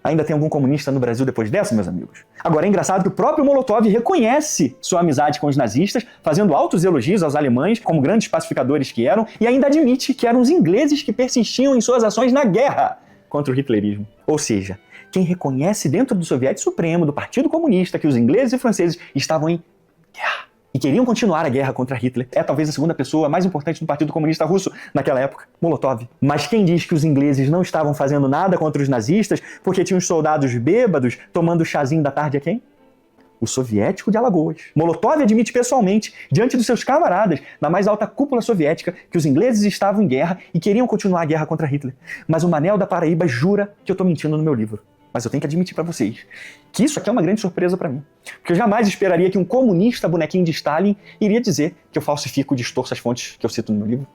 Speaker 3: Ainda tem algum comunista no Brasil depois dessa, meus amigos? Agora, é engraçado que o próprio Molotov reconhece sua amizade com os nazistas, fazendo altos elogios aos alemães, como grandes pacificadores que eram, e ainda admite que eram os ingleses que persistiam em suas ações na guerra contra o hitlerismo. Ou seja, quem reconhece dentro do Soviético Supremo, do Partido Comunista, que os ingleses e franceses estavam em guerra e queriam continuar a guerra contra Hitler, é talvez a segunda pessoa mais importante do Partido Comunista Russo naquela época, Molotov. Mas quem diz que os ingleses não estavam fazendo nada contra os nazistas porque tinham os soldados bêbados tomando o chazinho da tarde a quem? O soviético de Alagoas. Molotov admite pessoalmente, diante dos seus camaradas, na mais alta cúpula soviética, que os ingleses estavam em guerra e queriam continuar a guerra contra Hitler. Mas o Manel da Paraíba jura que eu tô mentindo no meu livro. Mas eu tenho que admitir pra vocês que isso aqui é uma grande surpresa pra mim. Porque eu jamais esperaria que um comunista bonequinho de Stalin iria dizer que eu falsifico e distorço as fontes que eu cito no meu livro.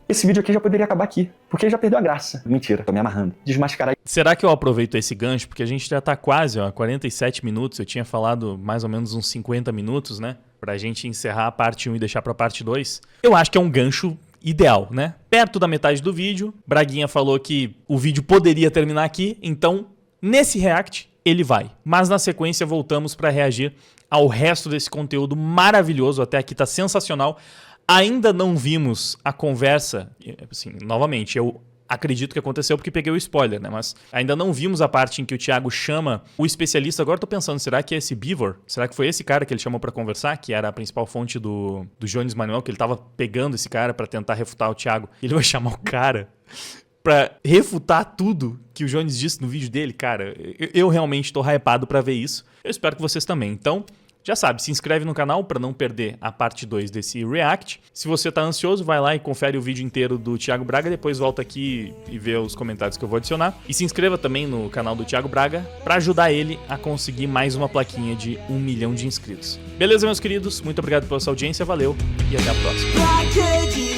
Speaker 3: Esse vídeo aqui já poderia acabar aqui, porque já perdeu a graça. Mentira, tô me amarrando. Desmascarar.
Speaker 1: Será que eu aproveito esse gancho? Porque a gente já tá quase, 47 minutos. Eu tinha falado mais ou menos uns 50 minutos, né? Pra gente encerrar a parte 1 e deixar pra parte 2. Eu acho que é um gancho ideal, né? Perto da metade do vídeo, Braguinha falou que o vídeo poderia terminar aqui, então nesse react ele vai. Mas na sequência voltamos pra reagir ao resto desse conteúdo maravilhoso. Até aqui tá sensacional. Ainda não vimos a conversa, assim, novamente, eu acredito que aconteceu porque peguei o spoiler, né? Mas ainda não vimos a parte em que o Thiago chama o especialista. Agora eu tô pensando, será que é esse Beaver? Será que foi esse cara que ele chamou pra conversar, que era a principal fonte do Jones Manuel, que ele tava pegando esse cara pra tentar refutar o Thiago? E ele vai chamar o cara pra refutar tudo que o Jones disse no vídeo dele? Cara, eu realmente tô hypado pra ver isso. Eu espero que vocês também. Então, já sabe, se inscreve no canal para não perder a parte 2 desse react. Se você tá ansioso, vai lá e confere o vídeo inteiro do Thiago Braga, depois volta aqui e vê os comentários que eu vou adicionar. E se inscreva também no canal do Thiago Braga para ajudar ele a conseguir mais uma plaquinha de 1 milhão de inscritos. Beleza, meus queridos? Muito obrigado pela sua audiência, valeu e até a próxima.